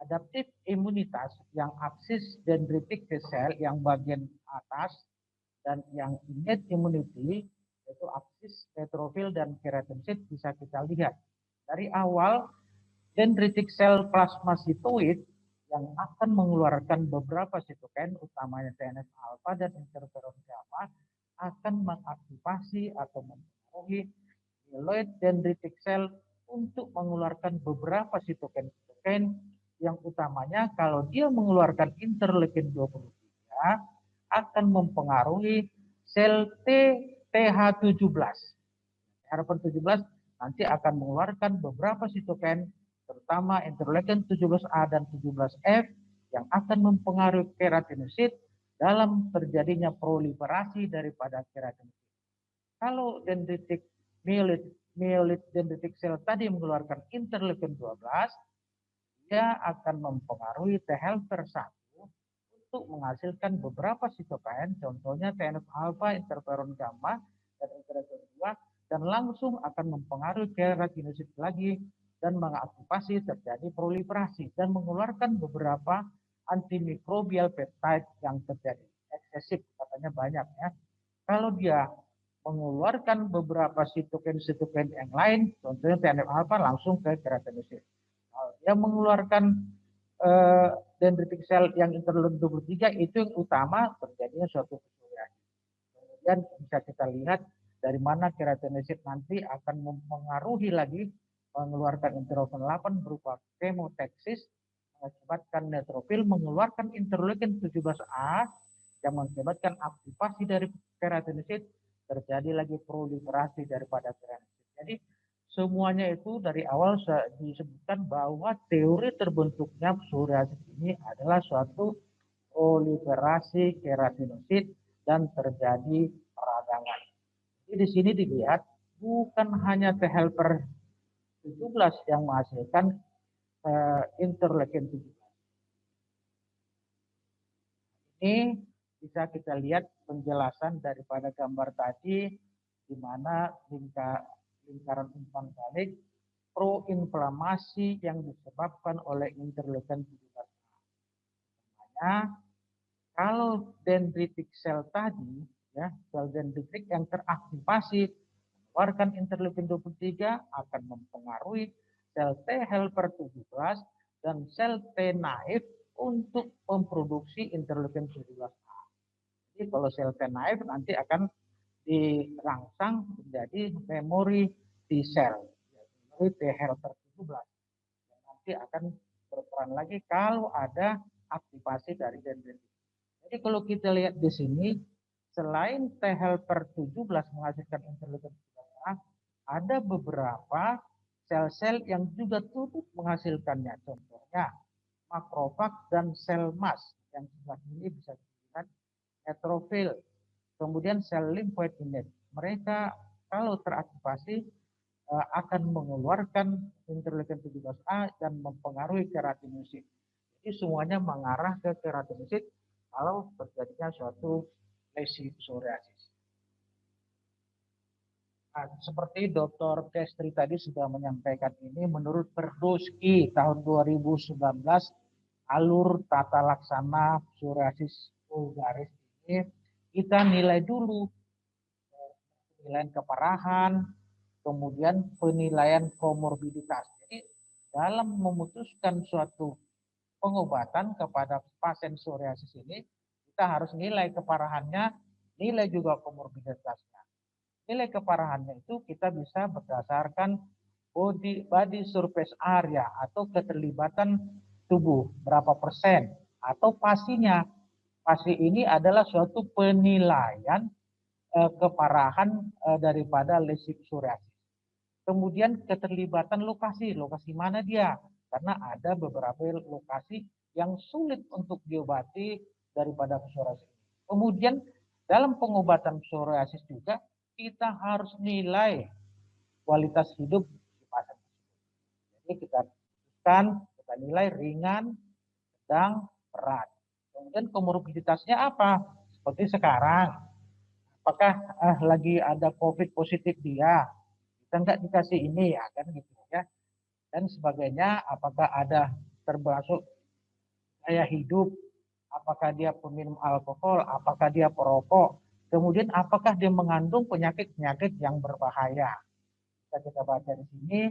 adaptif imunitas yang aksis dendritik sel yang bagian atas dan yang innate immunity yaitu aksis neutrofil dan keratinosit bisa kita lihat. Dari awal dendritik sel plasmasitoid yang akan mengeluarkan beberapa sitokin utamanya TNF alpha dan interferon gamma akan mengaktifasi atau mempengaruhi myeloid dendritik sel untuk mengeluarkan beberapa sitokin yang utamanya kalau dia mengeluarkan interleukin 23 akan mempengaruhi sel TH17. Harapan 17 nanti akan mengeluarkan beberapa sitokin terutama interleukin 17A dan 17F yang akan mempengaruhi keratinosit dalam terjadinya proliferasi daripada keratinosit. Kalau dendritik myeloid dendritik sel tadi mengeluarkan interleukin 12, dia akan mempengaruhi T helper 1 untuk menghasilkan beberapa sitokin, contohnya TNF alpha, interferon gamma, dan interferon 2, dan langsung akan mempengaruhi keratinosit lagi dan mengaktifasi terjadi proliferasi dan mengeluarkan beberapa antimikrobial peptide yang terjadi eksesif, katanya banyak ya. Kalau dia mengeluarkan beberapa sitokin yang lain, contohnya TNF alpha langsung ke keratinosit. Kalau dia mengeluarkan dendritic cell yang interleukin 23 itu yang utama terjadinya suatu psoriasis. Kemudian bisa kita lihat dari mana keratinosit nanti akan mempengaruhi lagi mengeluarkan interleukin 8 berupa chemotaxis, mengakibatkan neutrofil mengeluarkan interleukin 17A yang mengakibatkan aktivasi dari keratinosit, terjadi lagi proliferasi daripada keratinosit. Jadi semuanya itu dari awal disebutkan bahwa teori terbentuknya psoriasis ini adalah suatu proliferasi keratinosit dan terjadi peradangan. Jadi di sini dilihat bukan hanya T helper 17 yang menghasilkan interleukin 17. Ini bisa kita lihat penjelasan daripada gambar tadi, di mana lingkaran umpan balik proinflamasi yang disebabkan oleh interleukin 17. Makanya kalau dendritic cell tadi, ya sel dendritik yang teraktivasi mengeluarkan interleukin 23 akan mempengaruhi sel T helper 17 dan sel T naif untuk memproduksi interleukin 17A. Jadi kalau sel T naif nanti akan dirangsang menjadi memori T cell, memori T helper 17. Dan nanti akan berperan lagi kalau ada aktivasi dari dendritik. Jadi kalau kita lihat di sini, selain T helper 17 menghasilkan interleukin 17A, ada beberapa sel-sel yang juga turut menghasilkannya. Contohnya makrofag dan sel mas yang sebelah ini bisa dilihat neutrofil, kemudian sel limfoid innate. Mereka kalau teraktivasi akan mengeluarkan interleukin 17A dan mempengaruhi keratinosit. Jadi semuanya mengarah ke keratinosit kalau terjadinya suatu lesi psoriasis. Nah, seperti Dr. Kestri tadi sudah menyampaikan ini, menurut Perdoski tahun 2019, alur tata laksana psoriasis vulgaris ini kita nilai dulu penilaian keparahan, kemudian penilaian komorbiditas. Jadi dalam memutuskan suatu pengobatan kepada pasien psoriasis ini, kita harus nilai keparahannya, nilai juga komorbiditasnya. Nilai keparahannya itu kita bisa berdasarkan body surface area atau keterlibatan tubuh berapa persen, atau pasinya. Pasi ini adalah suatu penilaian keparahan daripada lesi psoriasis. Kemudian keterlibatan lokasi mana dia? Karena ada beberapa lokasi yang sulit untuk diobati daripada psoriasis. Kemudian dalam pengobatan psoriasis juga kita harus nilai kualitas hidup di pasien. Jadi kita nilai ringan, sedang, berat. Kemudian komorbiditasnya apa? Seperti sekarang, apakah lagi ada COVID positif dia? Kita nggak dikasih ini ya kan gitu ya. Dan sebagainya, apakah ada termasuk gaya hidup, apakah dia peminum alkohol, apakah dia perokok, kemudian apakah dia mengandung penyakit-penyakit yang berbahaya. Kita baca di sini,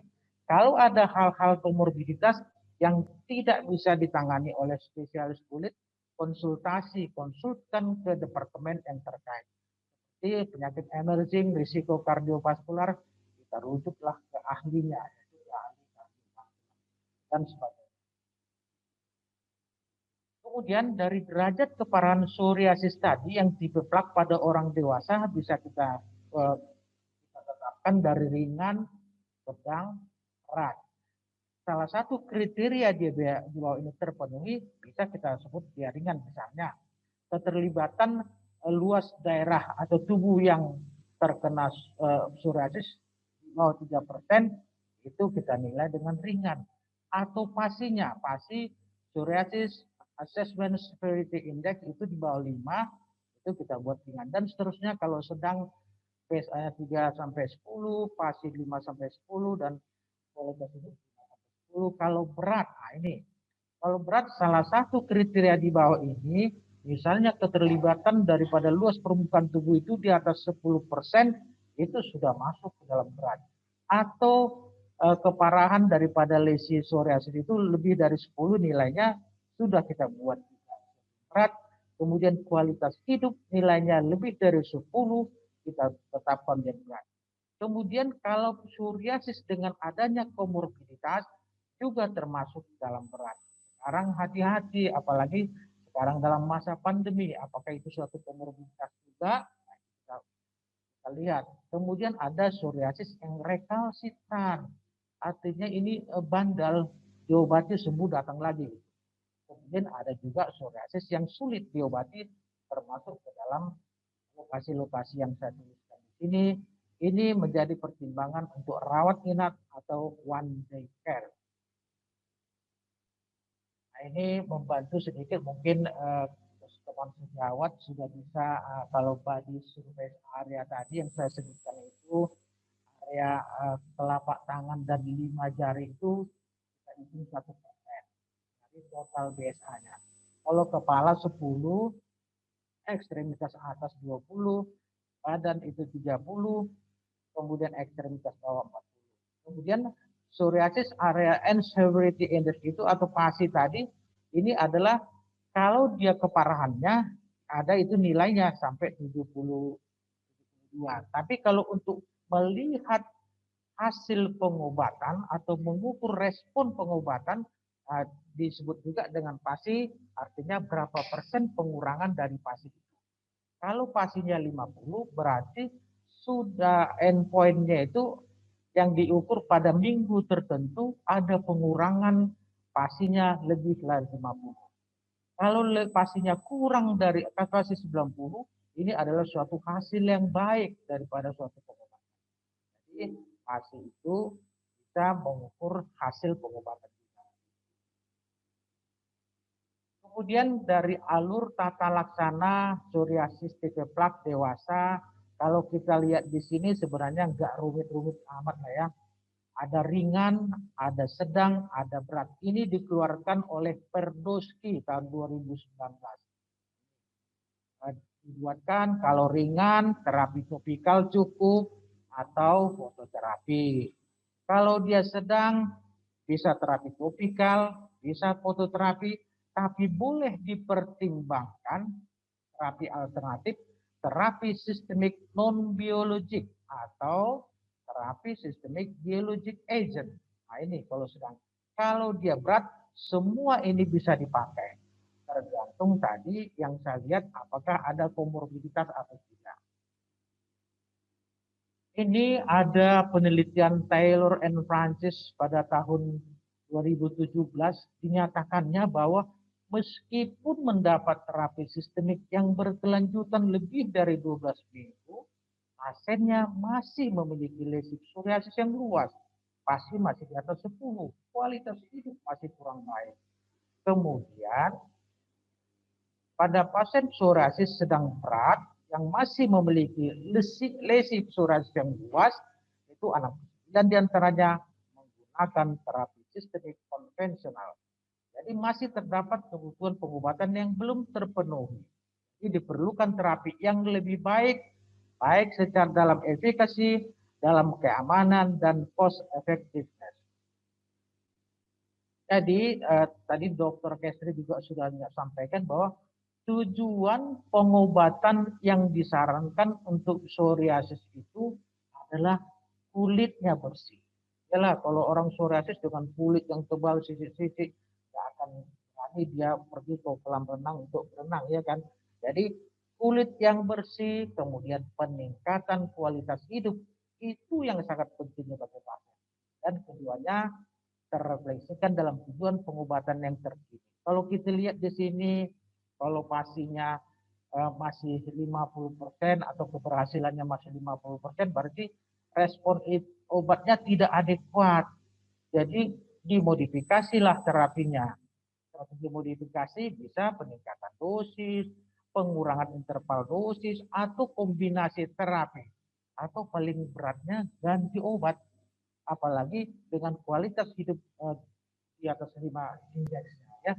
kalau ada hal-hal komorbiditas yang tidak bisa ditangani oleh spesialis kulit, konsultan ke departemen yang terkait. Seperti penyakit emerging, risiko kardiovaskular, kita rujuklah ke ahlinya, dan sebagainya. Kemudian dari derajat keparahan psoriasis tadi yang tipe plak pada orang dewasa bisa kita tetapkan dari ringan, sedang, berat. Salah satu kriteria dia di bawah ini terpenuhi bisa kita sebut dia ringan, misalnya keterlibatan luas daerah atau tubuh yang terkena psoriasis di bawah 3%, itu kita nilai dengan ringan. Atau pasinya, pasi psoriasis assessment severity index itu di bawah 5, itu kita buat ringan. Dan seterusnya kalau sedang PSA-nya 3 sampai 10, pasi 5 sampai 10, dan kualitas hidup 10 kalau berat. Nah, ini kalau berat salah satu kriteria di bawah ini, misalnya keterlibatan daripada luas permukaan tubuh itu di atas 10%, itu sudah masuk ke dalam berat. Atau keparahan daripada lesi psoriasis itu lebih dari 10 nilainya, sudah kita buat berat. Kemudian kualitas hidup nilainya lebih dari 10, kita tetapkan yang berat. Kemudian kalau psoriasis dengan adanya komorbiditas juga termasuk dalam berat. Sekarang hati-hati, apalagi sekarang dalam masa pandemi, apakah itu suatu komorbiditas juga? Nah, kita lihat. Kemudian ada psoriasis yang rekalsitran, artinya ini bandal, diobati sembuh datang lagi. Kemudian ada juga psoriasis yang sulit diobati, termasuk ke dalam lokasi-lokasi yang saya tuliskan di sini. Ini menjadi pertimbangan untuk rawat inap atau one day care. Nah, ini membantu sedikit mungkin teman sejawat sudah bisa kalau di survei area tadi yang saya sebutkan itu area telapak tangan dan 5 jari itu kita hitung 1%. Jadi total BSA-nya. Kalau kepala 10, ekstremitas atas 20, badan itu 30, kemudian ekstremitas bawah 40. Kemudian psoriasis area and severity index itu atau PASI tadi, ini adalah kalau dia keparahannya ada itu nilainya sampai 72. Tapi kalau untuk melihat hasil pengobatan atau mengukur respon pengobatan, disebut juga dengan PASI, artinya berapa persen pengurangan dari PASI itu. Kalau PASI-nya 50, berarti sudah endpoint-nya itu yang diukur pada minggu tertentu ada pengurangan PASI-nya lebih dari 50. Kalau PASI-nya kurang dari PASI 90, ini adalah suatu hasil yang baik daripada suatu pengobatan. Jadi PASI itu bisa mengukur hasil pengobatan. Kemudian dari alur tata laksana psoriasis tipe plak dewasa, kalau kita lihat di sini sebenarnya nggak rumit-rumit amat lah ya. Ada ringan, ada sedang, ada berat. Ini dikeluarkan oleh Perdosky tahun 2019. Dibuatkan kalau ringan, terapi topikal cukup atau fototerapi. Kalau dia sedang, bisa terapi topikal, bisa fototerapi, tapi boleh dipertimbangkan terapi alternatif, terapi sistemik non-biologik atau terapi sistemik biologic agent. Nah ini kalau sedang. Kalau dia berat, semua ini bisa dipakai. Tergantung tadi yang saya lihat apakah ada komorbiditas atau tidak. Ini ada penelitian Taylor and Francis pada tahun 2017 dinyatakannya bahwa meskipun mendapat terapi sistemik yang berkelanjutan lebih dari 12 minggu, pasiennya masih memiliki lesi psoriasis yang luas, pasti masih di atas 10, kualitas hidup masih kurang baik. Kemudian pada pasien psoriasis sedang berat yang masih memiliki lesi psoriasis yang luas itu 69 diantaranya menggunakan terapi sistemik konvensional. Jadi masih terdapat kebutuhan pengobatan yang belum terpenuhi. Jadi diperlukan terapi yang lebih baik, baik secara dalam efikasi, dalam keamanan, dan cost effectiveness. Jadi tadi Dr. Kestri juga sudah sampaikan bahwa tujuan pengobatan yang disarankan untuk psoriasis itu adalah kulitnya bersih. Yalah, kalau orang psoriasis dengan kulit yang tebal sisik-sisik, nggak akan berani dia pergi ke kolam renang untuk berenang, ya kan? Jadi kulit yang bersih, kemudian peningkatan kualitas hidup, itu yang sangat penting bagi pasien. Dan keduanya terrefleksikan dalam tujuan pengobatan yang terkini. Kalau kita lihat di sini, kalau pasiennya masih 50% atau keberhasilannya masih 50%, berarti respon obatnya tidak adekuat. Jadi dimodifikasilah terapinya. Strategi modifikasi bisa peningkatan dosis, pengurangan interval dosis, atau kombinasi terapi. Atau paling beratnya ganti obat. Apalagi dengan kualitas hidup di atas 5 indeksnya ya.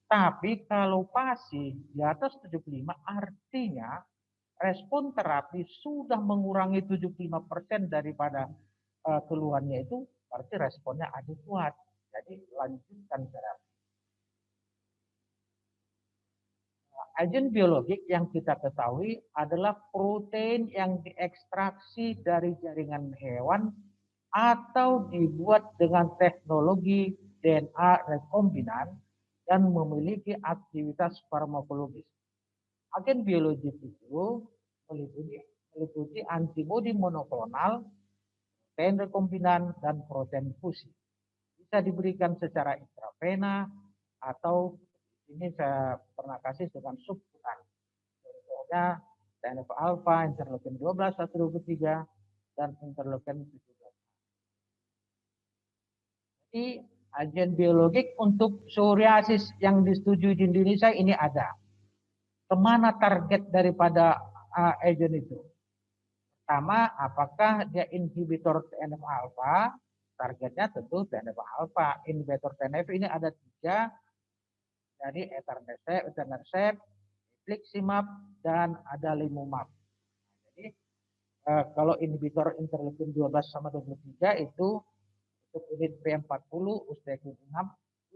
Tapi kalau PASI di atas 75 artinya respon terapi sudah mengurangi 75% daripada keluhannya itu, berarti responnya adekuat. Jadi lanjutkan terapi. Agen biologik yang kita ketahui adalah protein yang diekstraksi dari jaringan hewan atau dibuat dengan teknologi DNA rekombinan dan memiliki aktivitas farmakologis. Agen biologis itu meliputi antibodi monoklonal, protein rekombinan, dan protein fusi. Bisa diberikan secara intravena atau ini saya pernah kasih dengan subkutan. Contohnya TNF alfa, interleukin 12, 123, dan interleukin 17. Jadi agen biologik untuk psoriasis yang disetujui di Indonesia ini ada. Kemana target daripada agen itu? Pertama, apakah dia inhibitor TNF alfa? Targetnya tentu TNF alfa. Inhibitor TNF ini ada 3, dari etanercept, infliximab, dan adalimumab. Jadi kalau inhibitor interleukin 12 sama 23 itu untuk unit P40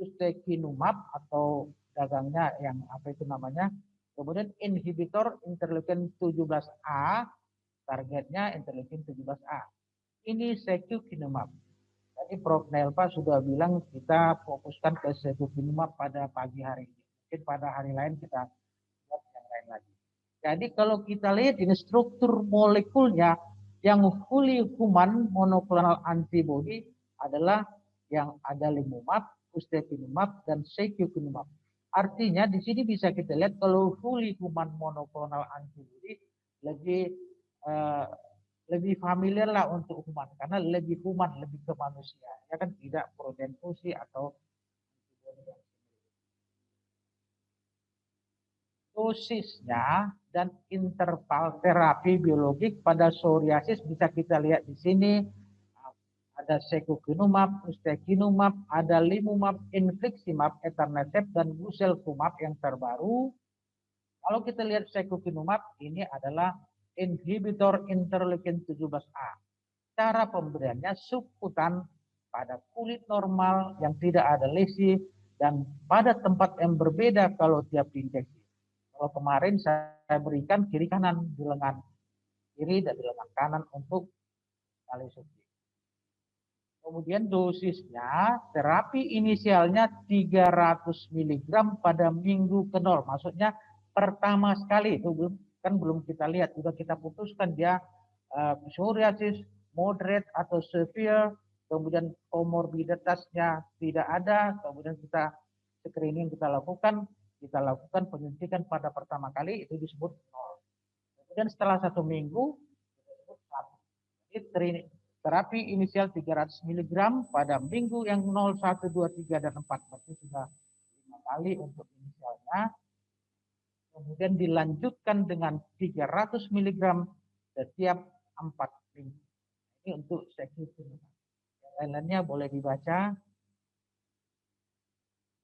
ustekinumab atau dagangnya yang apa itu namanya. Kemudian inhibitor interleukin 17A, targetnya interleukin 17A. Ini secukinumab. Tadi Prof. Nelva sudah bilang kita fokuskan ke secukinumab pada pagi hari ini. Mungkin pada hari lain kita buat yang lain lagi. Jadi kalau kita lihat ini struktur molekulnya yang fully human monoclonal antibody adalah yang adalimumab, ustekinumab, dan secukinumab. Artinya di sini bisa kita lihat kalau fully human monoclonal antibody lebih familiar lah untuk human karena lebih human, lebih ke manusia, ya kan, tidak protein fusi atau dosisnya dan interval terapi biologik pada psoriasis bisa kita lihat di sini. Ada secukinumab, ustekinumab, adalimumab, infliximab, etanercept, dan guselkumab yang terbaru. Kalau kita lihat secukinumab ini adalah inhibitor interleukin 17A. Cara pemberiannya subkutan pada kulit normal yang tidak ada lesi dan pada tempat yang berbeda kalau tiap injeksi. Kalau kemarin saya berikan kiri kanan di lengan kiri dan di lengan kanan untuk kali subjek. Kemudian dosisnya terapi inisialnya 300 mg pada minggu ke-0. Maksudnya pertama sekali itu belum kita lihat, sudah kita putuskan dia psoriasis moderate atau severe, kemudian komorbiditasnya tidak ada, kemudian kita screening kita lakukan penyuntikan pada pertama kali itu disebut 0. Kemudian setelah 1 minggu disebut 1. Jadi terapi inisial 300 mg pada minggu yang 0, 1, 2, 3, dan 4. Berarti sudah 5 kali untuk inisialnya. Kemudian dilanjutkan dengan 300 mg setiap 4 minggu. Ini untuk secukinumab. Yang lainnya boleh dibaca.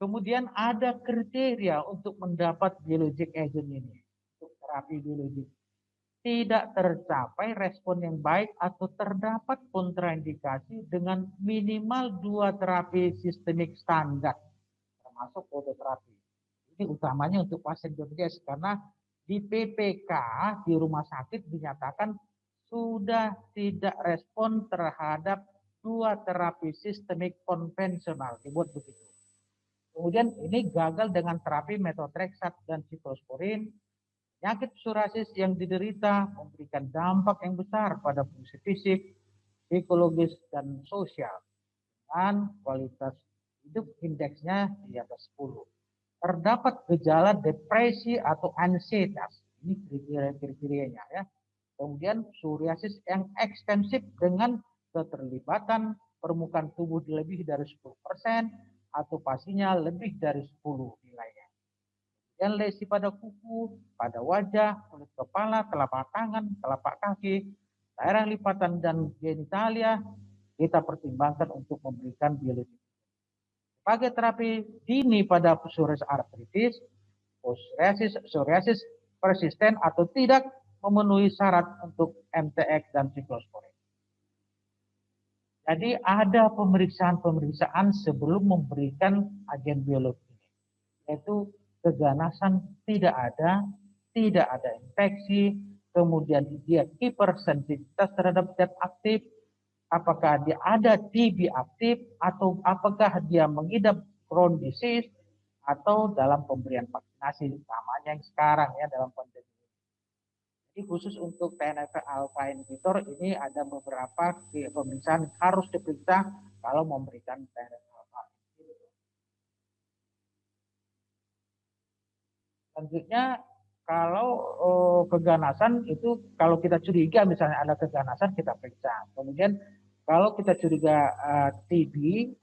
Kemudian ada kriteria untuk mendapat biologic agent ini. Untuk terapi biologik. Tidak tercapai respon yang baik atau terdapat kontraindikasi dengan minimal 2 terapi sistemik standar, termasuk fototerapi. Ini utamanya untuk pasien BPJS karena di PPK di rumah sakit dinyatakan sudah tidak respon terhadap 2 terapi sistemik konvensional, dibuat begitu. Kemudian ini gagal dengan terapi methotrexate dan siklosporin. Penyakit psoriasis yang diderita memberikan dampak yang besar pada fungsi fisik, psikologis, dan sosial. Dan kualitas hidup indeksnya di atas 10. Terdapat gejala depresi atau ansietas. Ini kriteria-kriterianya ya. Kemudian psoriasis yang ekstensif dengan keterlibatan permukaan tubuh lebih dari 10% atau pasinya lebih dari 10 nilainya. Dan lesi pada kuku, pada wajah, kulit kepala, telapak tangan, telapak kaki, daerah lipatan dan genitalia kita pertimbangkan untuk memberikan biologi. Sebagai terapi dini pada psoriasis artritis, psoriasis persisten atau tidak memenuhi syarat untuk MTX dan siklosporin. Jadi ada pemeriksaan sebelum memberikan agen biologi ini, yaitu keganasan tidak ada infeksi, kemudian dia hipersensitivitas terhadap zat aktif, apakah dia ada TB aktif, atau apakah dia mengidap Crohn disease, atau dalam pemberian vaksinasi, utamanya yang sekarang ya dalam pandemi. Jadi khusus untuk TNF alpha inhibitor ini ada beberapa pemeriksaan yang harus diperiksa kalau memberikan TNF alpha inhibitor. Selanjutnya, kalau keganasan itu kalau kita curiga misalnya ada keganasan kita periksa. Kemudian kalau kita curiga TB,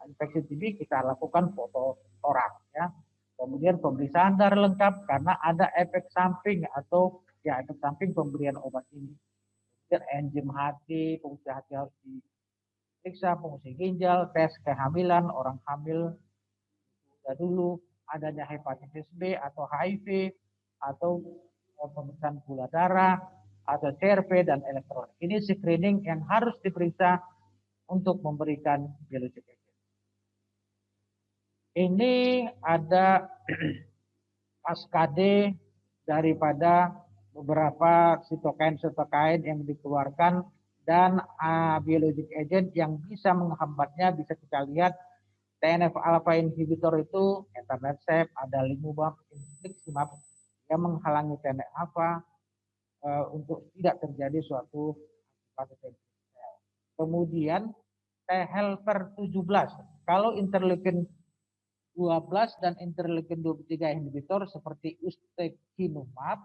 infeksi TB, kita lakukan foto toraks ya. Kemudian pemeriksaan darah lengkap karena ada efek samping atau ya efek samping pemberian obat ini. Kemudian enzim hati, fungsi hati harus diperiksa, fungsi ginjal, tes kehamilan, orang hamil dulu, adanya hepatitis B atau HIV, atau pemeriksaan gula darah, atau CRP dan elektrolit. Ini screening yang harus diperiksa untuk memberikan biologic agent. Ini ada kaskade daripada beberapa sitokain yang dikeluarkan dan biologic agent yang bisa menghambatnya. Bisa kita lihat TNF alpha inhibitor itu etanercept, ada limubab, infliximab yang menghalangi TNF alpha untuk tidak terjadi suatu patogenitas. Kemudian T helper 17, kalau interleukin 12 dan interleukin 23 inhibitor seperti ustekinumab,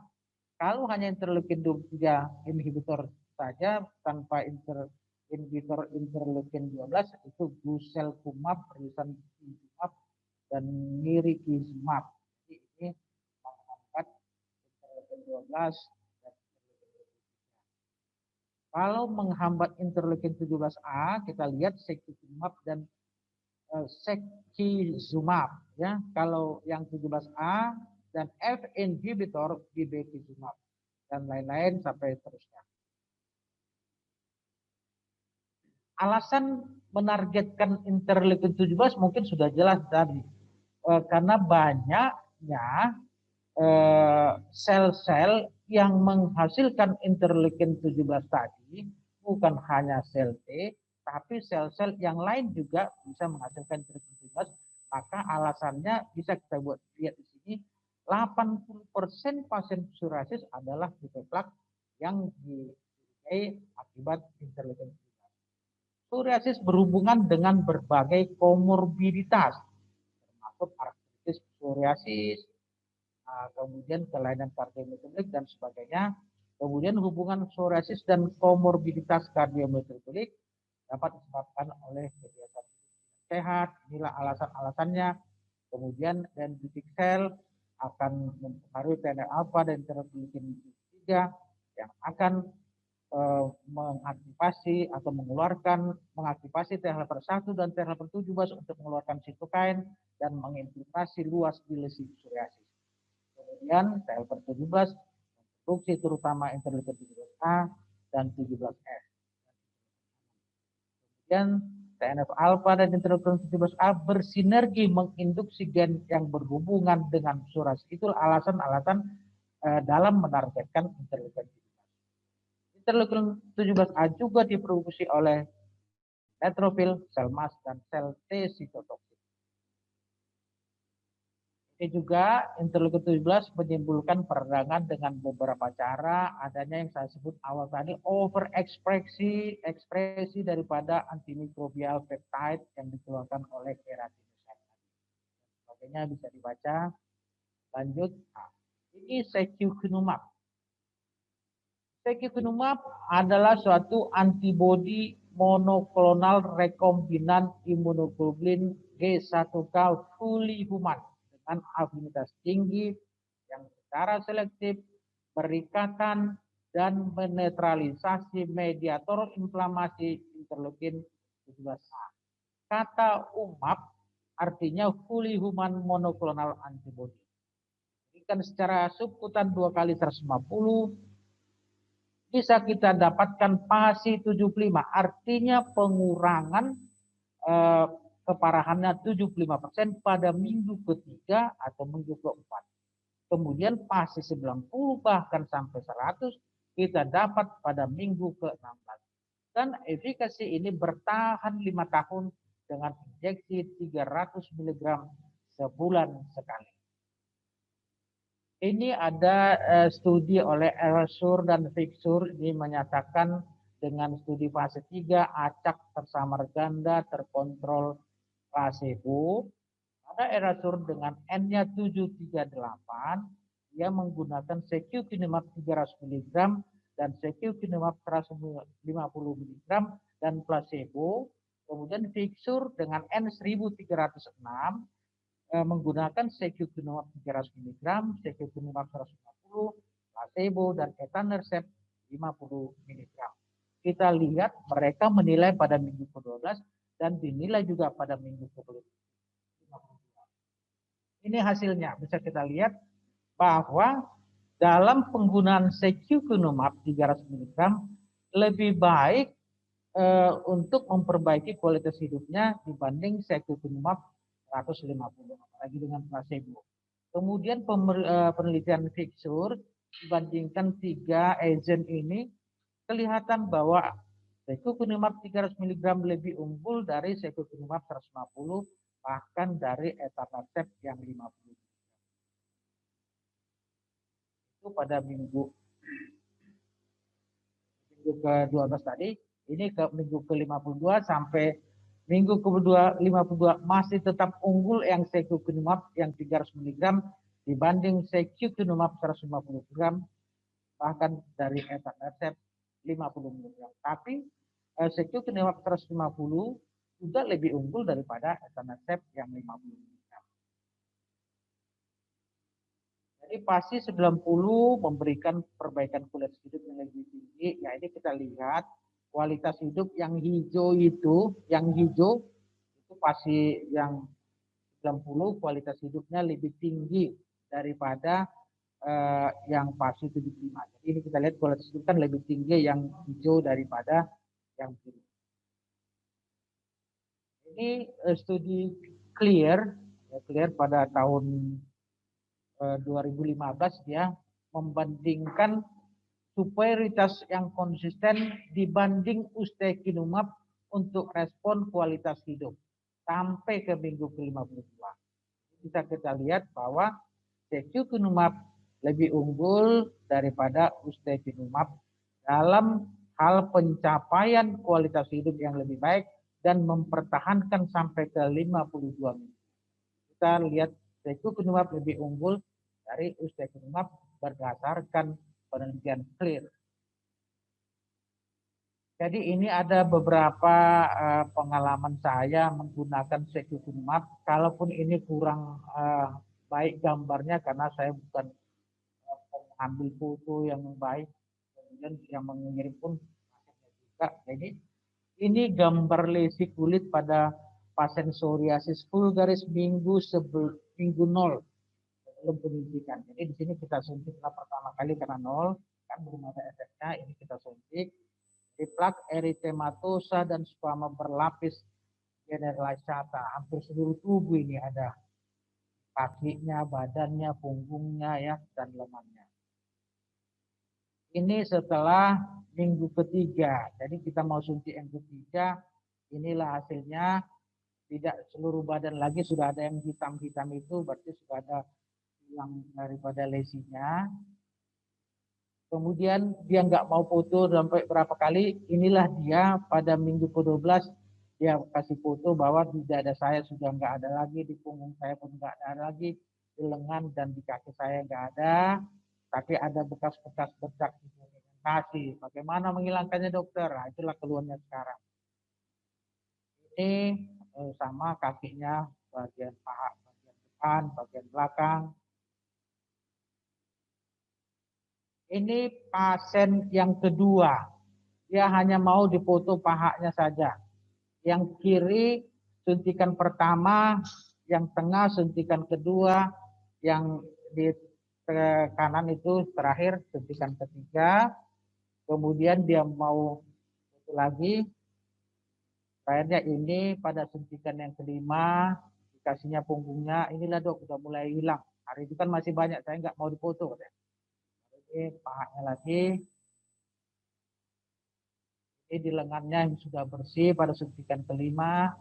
kalau hanya interleukin 23 inhibitor saja tanpa inhibitor interleukin 12 itu guselkumab, risankizumab, dan mirikizumab. Jadi ini menghambat interleukin 12 dan interleukin 23. Kalau menghambat interleukin 17A, kita lihat secukinumab dan sekizumab ya. Kalau yang 17A dan F inhibitor bimekizumab dan lain-lain sampai terusnya. Alasan menargetkan interleukin 17 mungkin sudah jelas tadi, karena banyaknya sel-sel yang menghasilkan interleukin 17 tadi bukan hanya sel T, tapi sel-sel yang lain juga bisa menghasilkan interleukin 17. Maka alasannya bisa kita buat lihat di sini, 80% pasien psoriasis adalah dipeplak yang disertai akibat interleukin 17. Psoriasis berhubungan dengan berbagai komorbiditas, termasuk artritis psoriasis, kemudian kelainan kardiometabolic dan sebagainya. Kemudian hubungan psoriasis dan komorbiditas kardiometabolic dapat disebabkan oleh kebiasaan sehat. Inilah alasan-alasannya. Kemudian dendritic cell akan mempengaruhi TNF alpha dan interleukin 3 yang akan mengaktifasi atau mengaktifasi T helper 1 dan T helper 17 untuk mengeluarkan sitokain dan menginfiltrasi luas di lesi psoriasis. Kemudian T helper 17 produksi terutama interleukin 17A dan 17F. Kemudian TNF alpha dan interleukin 17A bersinergi menginduksi gen yang berhubungan dengan psoriasis. Itulah alasan-alasan dalam menargetkan interleukin 17. Interleukin 17A juga diproduksi oleh neutrofil, sel mast, dan sel T sitotoksin. Ini juga interleukin 17 menimbulkan peradangan dengan beberapa cara, adanya yang saya sebut awal tadi overekspresi daripada antimikrobial peptide yang dikeluarkan oleh keratinocyte. Sebagainya bisa dibaca. Lanjut, ini secukinumab. Secukinumab adalah suatu antibodi monoklonal rekombinan imunoglobulin G1K fully human dengan afinitas tinggi yang secara selektif berikatan dan menetralisasi mediator inflamasi interleukin 17A. Kata umab artinya fully human monoclonal antibody. Jika secara subkutan 2 kali 150, bisa kita dapatkan PASI 75, artinya pengurangan keparahannya 75% pada minggu ketiga atau minggu keempat. Kemudian PASI 90 bahkan sampai 100 kita dapat pada minggu ke-16. Dan efikasi ini bertahan 5 tahun dengan injeksi 300 mg sebulan sekali. Ini ada studi oleh Ersur dan Fixur, ini menyatakan dengan studi fase 3 acak tersamar ganda terkontrol placebo. Pada Ersur dengan N-nya 738, dia menggunakan secukinumab 300 mg dan secukinumab 150 mg dan placebo. Kemudian Fixur dengan N1306 menggunakan secukinumab 300 mg, secukinumab 150, placebo dan etanercept 50 mg. Kita lihat mereka menilai pada minggu ke-12 dan dinilai juga pada minggu ke-52. Ini hasilnya, bisa kita lihat bahwa dalam penggunaan secukinumab 300 mg lebih baik untuk memperbaiki kualitas hidupnya dibanding secukinumab 150, apalagi dengan placebo. Kemudian penelitian Fixur dibandingkan 3 agent ini kelihatan bahwa secukinumab 300 mg lebih unggul dari secukinumab 150, bahkan dari etanercept yang 50. Itu pada minggu ke-12 tadi. Ini ke minggu ke-52 sampai minggu ke-52 masih tetap unggul yang secukinumab yang 300 mg dibanding secukinumab 150 mg, bahkan dari etanercept 50 mg. Tapi secukinumab 150 juga lebih unggul daripada etanercept yang 50 mg. Jadi PASI 90 memberikan perbaikan kualitas hidup yang lebih tinggi. Ya, ini kita lihat kualitas hidup yang hijau itu PASI yang 90 kualitas hidupnya lebih tinggi daripada yang PASI 75. Jadi ini kita lihat kualitas hidup kan lebih tinggi yang hijau daripada yang biru. Ini studi Clear pada tahun 2015 dia membandingkan superioritas yang konsisten dibanding ustekinumab untuk respon kualitas hidup sampai ke minggu ke-52. Kita lihat bahwa secukinumab lebih unggul daripada ustekinumab dalam hal pencapaian kualitas hidup yang lebih baik dan mempertahankan sampai ke 52 minggu. Kita lihat secukinumab lebih unggul dari ustekinumab berdasarkan penelitian Clear. Jadi ini ada beberapa pengalaman saya menggunakan secukinumab. Kalaupun ini kurang baik gambarnya karena saya bukan mengambil foto yang baik, kemudian yang mengirim pun juga. Jadi ini gambar lesi kulit pada pasien psoriasis vulgaris minggu 0 belum penyuntikan. Jadi di sini kita suntiklah pertama kali karena 0, kan belum ada efeknya. Ini kita suntik. Di plak eritematosa dan squama berlapis generalisata. Hampir seluruh tubuh ini ada. Kakinya, badannya, punggungnya, ya, dan lengannya. Ini setelah minggu ketiga. Jadi kita mau suntik yang ketiga. Inilah hasilnya. Tidak seluruh badan lagi sudah ada yang hitam-hitam itu. Berarti sudah ada hilang daripada lesinya. Kemudian dia nggak mau foto sampai berapa kali. Inilah dia pada minggu ke-12 dia kasih foto bahwa di dada saya sudah nggak ada lagi, di punggung saya pun nggak ada lagi, di lengan dan di kaki saya nggak ada, tapi ada bekas-bekas bercak di kaki. Bagaimana menghilangkannya dokter? Nah, itulah keluhannya sekarang. Ini sama kakinya, bagian paha, bagian depan, bagian belakang. Ini pasien yang kedua. Dia hanya mau dipoto pahanya saja. Yang kiri suntikan pertama, yang tengah suntikan kedua, yang di kanan itu terakhir suntikan ketiga. Kemudian dia mau itu lagi, terakhirnya ini pada suntikan yang kelima, dikasihnya punggungnya, inilah dok udah mulai hilang. Hari itu kan masih banyak, saya nggak mau dipoto. Ini pahanya lagi, ini di lengannya yang sudah bersih pada suntikan kelima.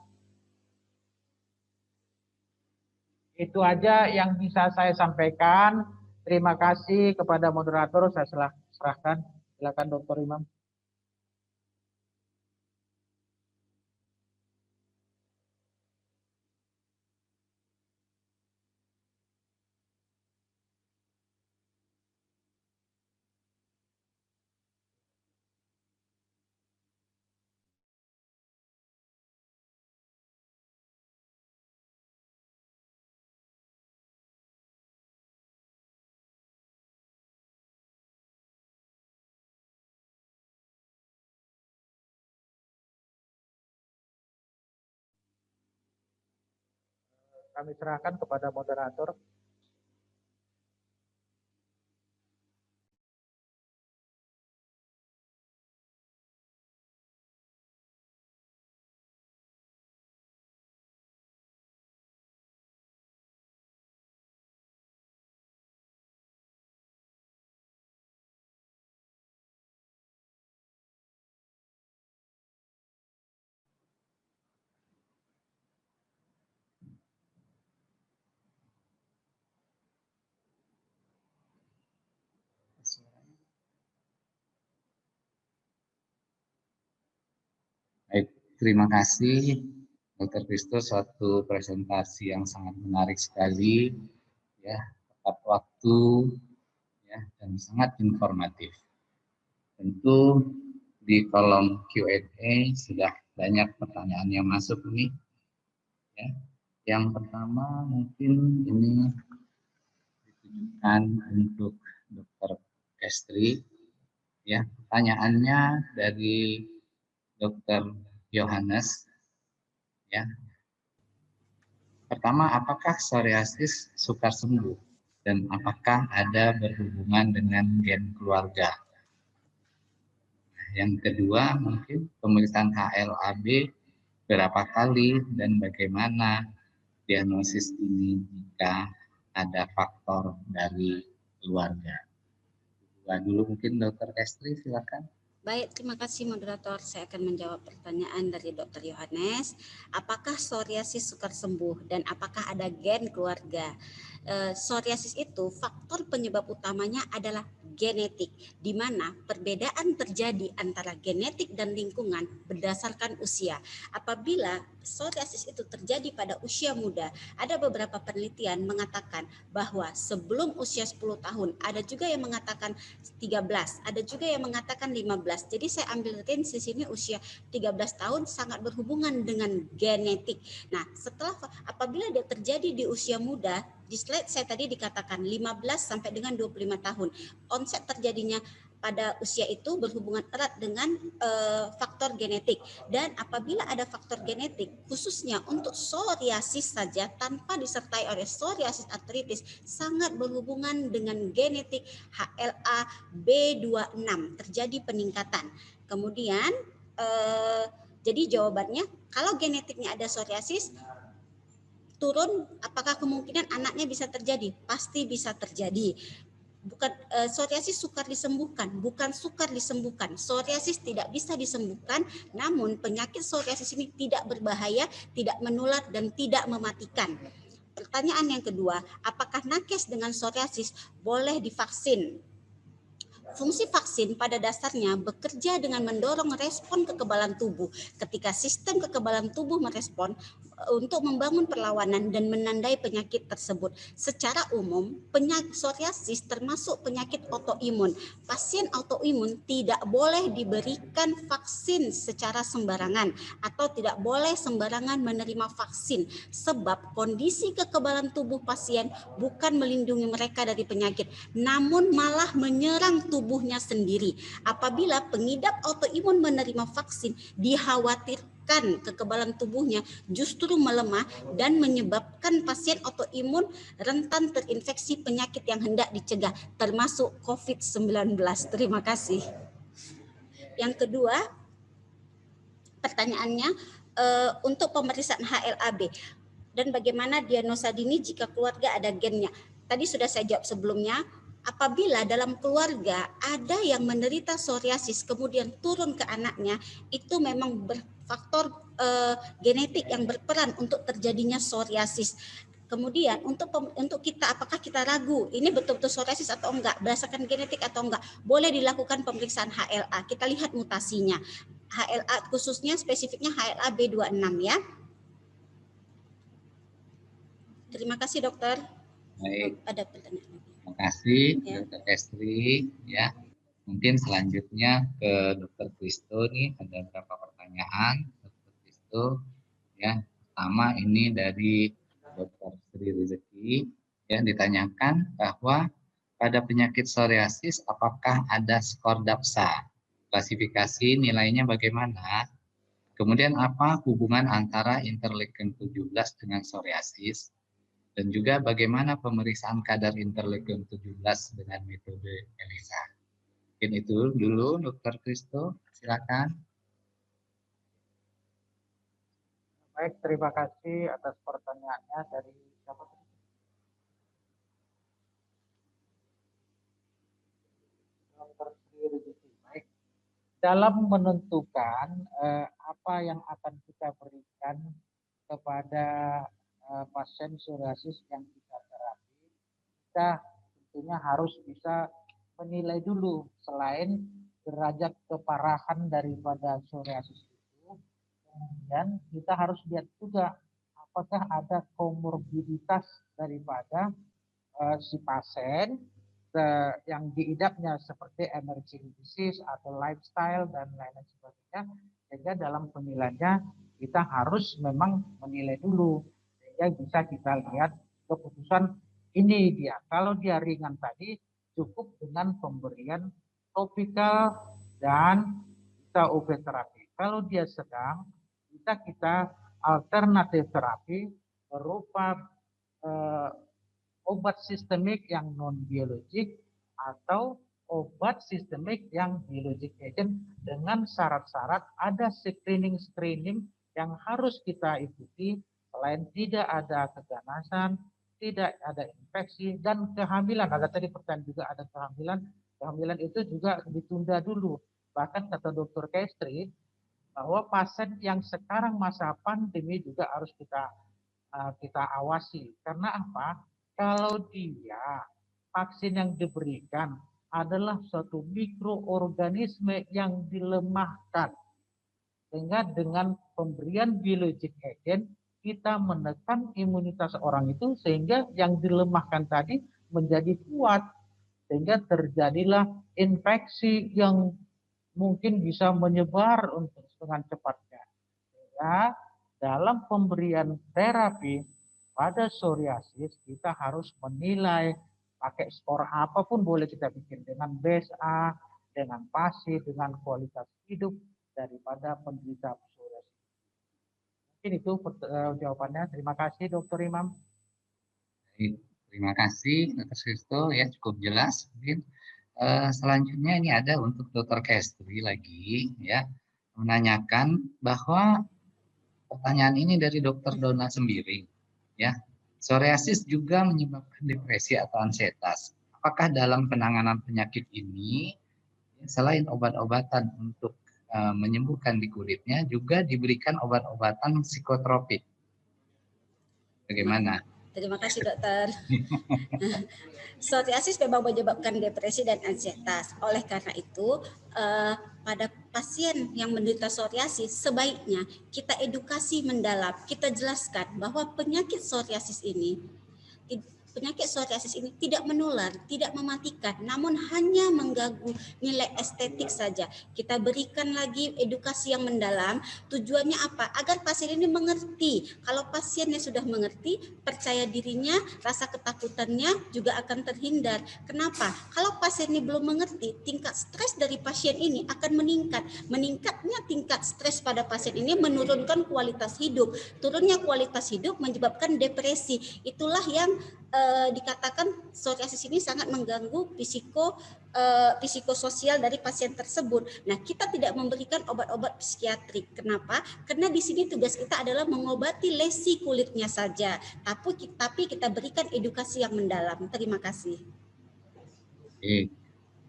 Itu aja yang bisa saya sampaikan. Terima kasih kepada moderator, saya serahkan. Silakan Dr. Imam. Kami serahkan kepada moderator. Baik, terima kasih Dr. Christus, suatu presentasi yang sangat menarik sekali, ya, tepat waktu, ya, dan sangat informatif. Tentu di kolom Q&A sudah banyak pertanyaan yang masuk nih. Ya. Yang pertama mungkin ini ditujukan untuk Dr. Estri. Ya, pertanyaannya dari Dr. Yohanes. Ya. Pertama, apakah psoriasis sukar sembuh dan apakah ada berhubungan dengan gen keluarga? Yang kedua, mungkin pemeriksaan HLA-B berapa kali dan bagaimana diagnosis ini jika ada faktor dari keluarga. Dulu mungkin Dr. Estri, silakan. Baik, terima kasih moderator. Saya akan menjawab pertanyaan dari Dr. Yohanes. Apakah psoriasis sukar sembuh dan apakah ada gen keluarga? Psoriasis itu faktor penyebab utamanya adalah genetik, di mana perbedaan terjadi antara genetik dan lingkungan berdasarkan usia. Apabila psoriasis itu terjadi pada usia muda, ada beberapa penelitian mengatakan bahwa sebelum usia 10 tahun, ada juga yang mengatakan 13, ada juga yang mengatakan 15. Jadi saya ambil range di sini usia 13 tahun sangat berhubungan dengan genetik. Nah, apabila dia terjadi di usia muda, di slide saya tadi dikatakan 15 sampai dengan 25 tahun. Onset terjadinya pada usia itu berhubungan erat dengan faktor genetik. Dan apabila ada faktor genetik, khususnya untuk psoriasis saja tanpa disertai oleh psoriasis artritis, sangat berhubungan dengan genetik HLA B26, terjadi peningkatan. Kemudian, jadi jawabannya, kalau genetiknya ada psoriasis, turun, apakah kemungkinan anaknya bisa terjadi? Pasti bisa terjadi. Bukan psoriasis sukar disembuhkan, bukan sukar disembuhkan. Psoriasis tidak bisa disembuhkan, namun penyakit psoriasis ini tidak berbahaya, tidak menular dan tidak mematikan. Pertanyaan yang kedua, apakah nakes dengan psoriasis boleh divaksin? Fungsi vaksin pada dasarnya bekerja dengan mendorong respon kekebalan tubuh. Ketika sistem kekebalan tubuh merespon untuk membangun perlawanan dan menandai penyakit tersebut. Secara umum, penyakit psoriasis termasuk penyakit autoimun. Pasien autoimun tidak boleh diberikan vaksin secara sembarangan atau tidak boleh sembarangan menerima vaksin, sebab kondisi kekebalan tubuh pasien bukan melindungi mereka dari penyakit, namun malah menyerang tubuhnya sendiri. Apabila pengidap autoimun menerima vaksin, dikhawatirkan menyebabkan kekebalan tubuhnya justru melemah dan menyebabkan pasien autoimun rentan terinfeksi penyakit yang hendak dicegah, termasuk COVID-19. Terima kasih. Yang kedua, pertanyaannya untuk pemeriksaan HLA-B dan bagaimana diagnosa dini jika keluarga ada gennya. Tadi sudah saya jawab sebelumnya. Apabila dalam keluarga ada yang menderita psoriasis kemudian turun ke anaknya, itu memang berfaktor genetik yang berperan untuk terjadinya psoriasis. Kemudian untuk kita, apakah kita ragu ini betul-betul psoriasis atau enggak, berdasarkan genetik atau enggak, boleh dilakukan pemeriksaan HLA. Kita lihat mutasinya. HLA khususnya spesifiknya HLA B26 ya. Terima kasih dokter. Baik. Ada pertanyaan? Terima kasih Ya. Dr. Estri. Ya, mungkin selanjutnya ke Dr. Kristo nih, ada beberapa pertanyaan Dr. Kristo. Ya, pertama ini dari Dr. Sri Rezeki yang ditanyakan bahwa pada penyakit psoriasis apakah ada skor DAPSA? Klasifikasi nilainya bagaimana? Kemudian apa hubungan antara interleukin 17 dengan psoriasis? Dan juga bagaimana pemeriksaan kadar interleukin 17 dengan metode ELISA. Mungkin itu dulu Dr. Kristo, silakan. Baik, terima kasih atas pertanyaannya dari siapa? Dr. Sri Rezeki. Baik. Dalam menentukan apa yang akan kita berikan kepada pasien psoriasis yang kita terapi, kita tentunya harus bisa menilai dulu selain derajat keparahan daripada psoriasis itu, kemudian kita harus lihat juga apakah ada komorbiditas daripada si pasien yang diidapnya seperti emerging disease atau lifestyle dan lain-lain sebagainya, sehingga dalam penilaiannya kita harus memang menilai dulu sehingga bisa kita lihat keputusan ini dia. Kalau dia ringan tadi cukup dengan pemberian topikal dan kita UV terapi. Kalau dia sedang bisa kita alternatif terapi berupa obat sistemik yang non biologik atau obat sistemik yang biologic agent dengan syarat-syarat ada screening yang harus kita ikuti selain tidak ada keganasan, tidak ada infeksi dan kehamilan. Ada tadi pertanyaan juga ada kehamilan. Kehamilan itu juga ditunda dulu. Bahkan kata Dr. Kestri bahwa pasien yang sekarang masa pandemi juga harus kita awasi. Karena apa? Kalau dia vaksin yang diberikan adalah suatu mikroorganisme yang dilemahkan. Sehingga dengan pemberian biologic agent kita menekan imunitas orang itu sehingga yang dilemahkan tadi menjadi kuat. Sehingga terjadilah infeksi yang mungkin bisa menyebar dengan cepatnya. Sehingga dalam pemberian terapi pada psoriasis kita harus menilai pakai skor apapun boleh kita bikin dengan BSA, dengan PASI, dengan kualitas hidup daripada penderita psoriasis. Mungkin itu jawabannya. Terima kasih Dr. Imam. Terima kasih Dr. Kristo, ya cukup jelas. Mungkin selanjutnya ini ada untuk Dr. Kestri lagi, ya menanyakan bahwa pertanyaan ini dari Dr. Dona Sembiring, ya psoriasis juga menyebabkan depresi atau ansietas. Apakah dalam penanganan penyakit ini selain obat-obatan untuk menyembuhkan di kulitnya juga diberikan obat-obatan psikotropik? Bagaimana? Terima kasih dokter. Psoriasis memang menyebabkan depresi dan ansietas. Oleh karena itu, pada pasien yang menderita psoriasis sebaiknya kita edukasi mendalam, kita jelaskan bahwa penyakit psoriasis ini penyakit psoriasis ini tidak menular, tidak mematikan, namun hanya mengganggu nilai estetik saja. Kita berikan lagi edukasi yang mendalam. Tujuannya apa? Agar pasien ini mengerti. Kalau pasiennya sudah mengerti, percaya dirinya, rasa ketakutannya juga akan terhindar. Kenapa? Kalau pasien ini belum mengerti, tingkat stres dari pasien ini akan meningkat. Meningkatnya tingkat stres pada pasien ini menurunkan kualitas hidup. Turunnya kualitas hidup menyebabkan depresi. Itulah yang dikatakan psoriasis ini sangat mengganggu psikososial dari pasien tersebut. Nah, kita tidak memberikan obat-obat psikiatrik. Kenapa? Karena di sini tugas kita adalah mengobati lesi kulitnya saja. Tapi kita berikan edukasi yang mendalam. Terima kasih. Oke,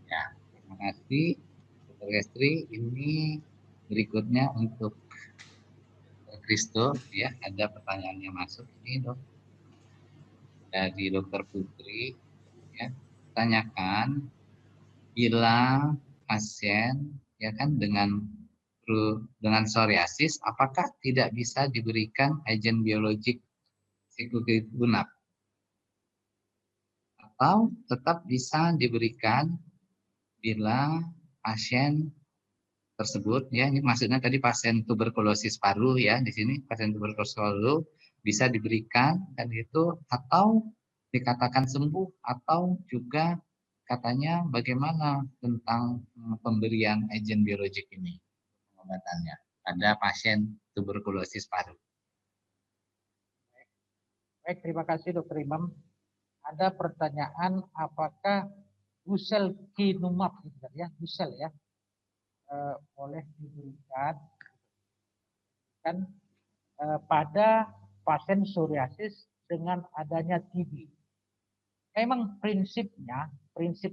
ya, terima kasih Dr. Kestri. Ini berikutnya untuk Kristo, ya, ada pertanyaannya masuk ini, Dok. Dari Dokter Putri, ya, tanyakan bila pasien ya kan dengan psoriasis, apakah tidak bisa diberikan agen biologik sikutunab atau tetap bisa diberikan bila pasien tersebut, ya, ini maksudnya tadi pasien tuberkulosis paru, ya, di sini pasien tuberkulosis paru bisa diberikan dan itu atau dikatakan sembuh, atau juga katanya bagaimana tentang pemberian agen biologik ini pengobatannya pada pasien tuberkulosis paru. Baik, terima kasih Dr. Imam. Ada pertanyaan apakah guselkinumab ya, gusel ya, boleh diberikan kan pada pasien psoriasis dengan adanya TB. Memang prinsip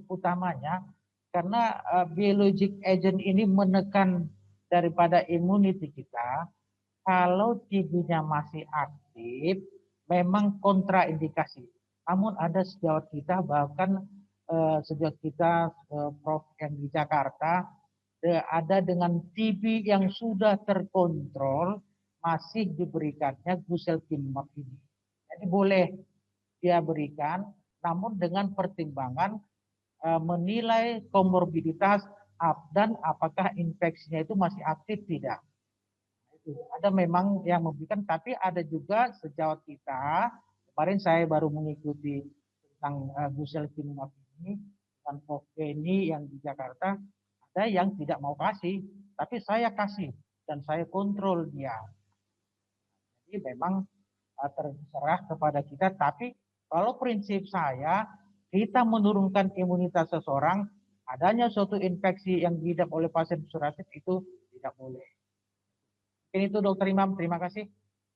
utamanya karena biologic agent ini menekan daripada immunity kita. Kalau TB-nya masih aktif, memang kontraindikasi. Namun ada sejawat kita, bahkan sejawat kita Prof yang di Jakarta, ada dengan TB yang sudah terkontrol, masih diberikannya guselkinumab ini. Jadi boleh dia berikan, namun dengan pertimbangan menilai komorbiditas dan apakah infeksinya itu masih aktif tidak. Ada memang yang memberikan, tapi ada juga sejawat kita, kemarin saya baru mengikuti tentang guselkinumab ini, dan Prof ini yang di Jakarta, ada yang tidak mau kasih, tapi saya kasih dan saya kontrol dia. Jadi memang terserah kepada kita, tapi kalau prinsip saya, kita menurunkan imunitas seseorang, adanya suatu infeksi yang diidap oleh pasien psoriasis itu tidak boleh. Mungkin itu Dr. Imam, terima kasih.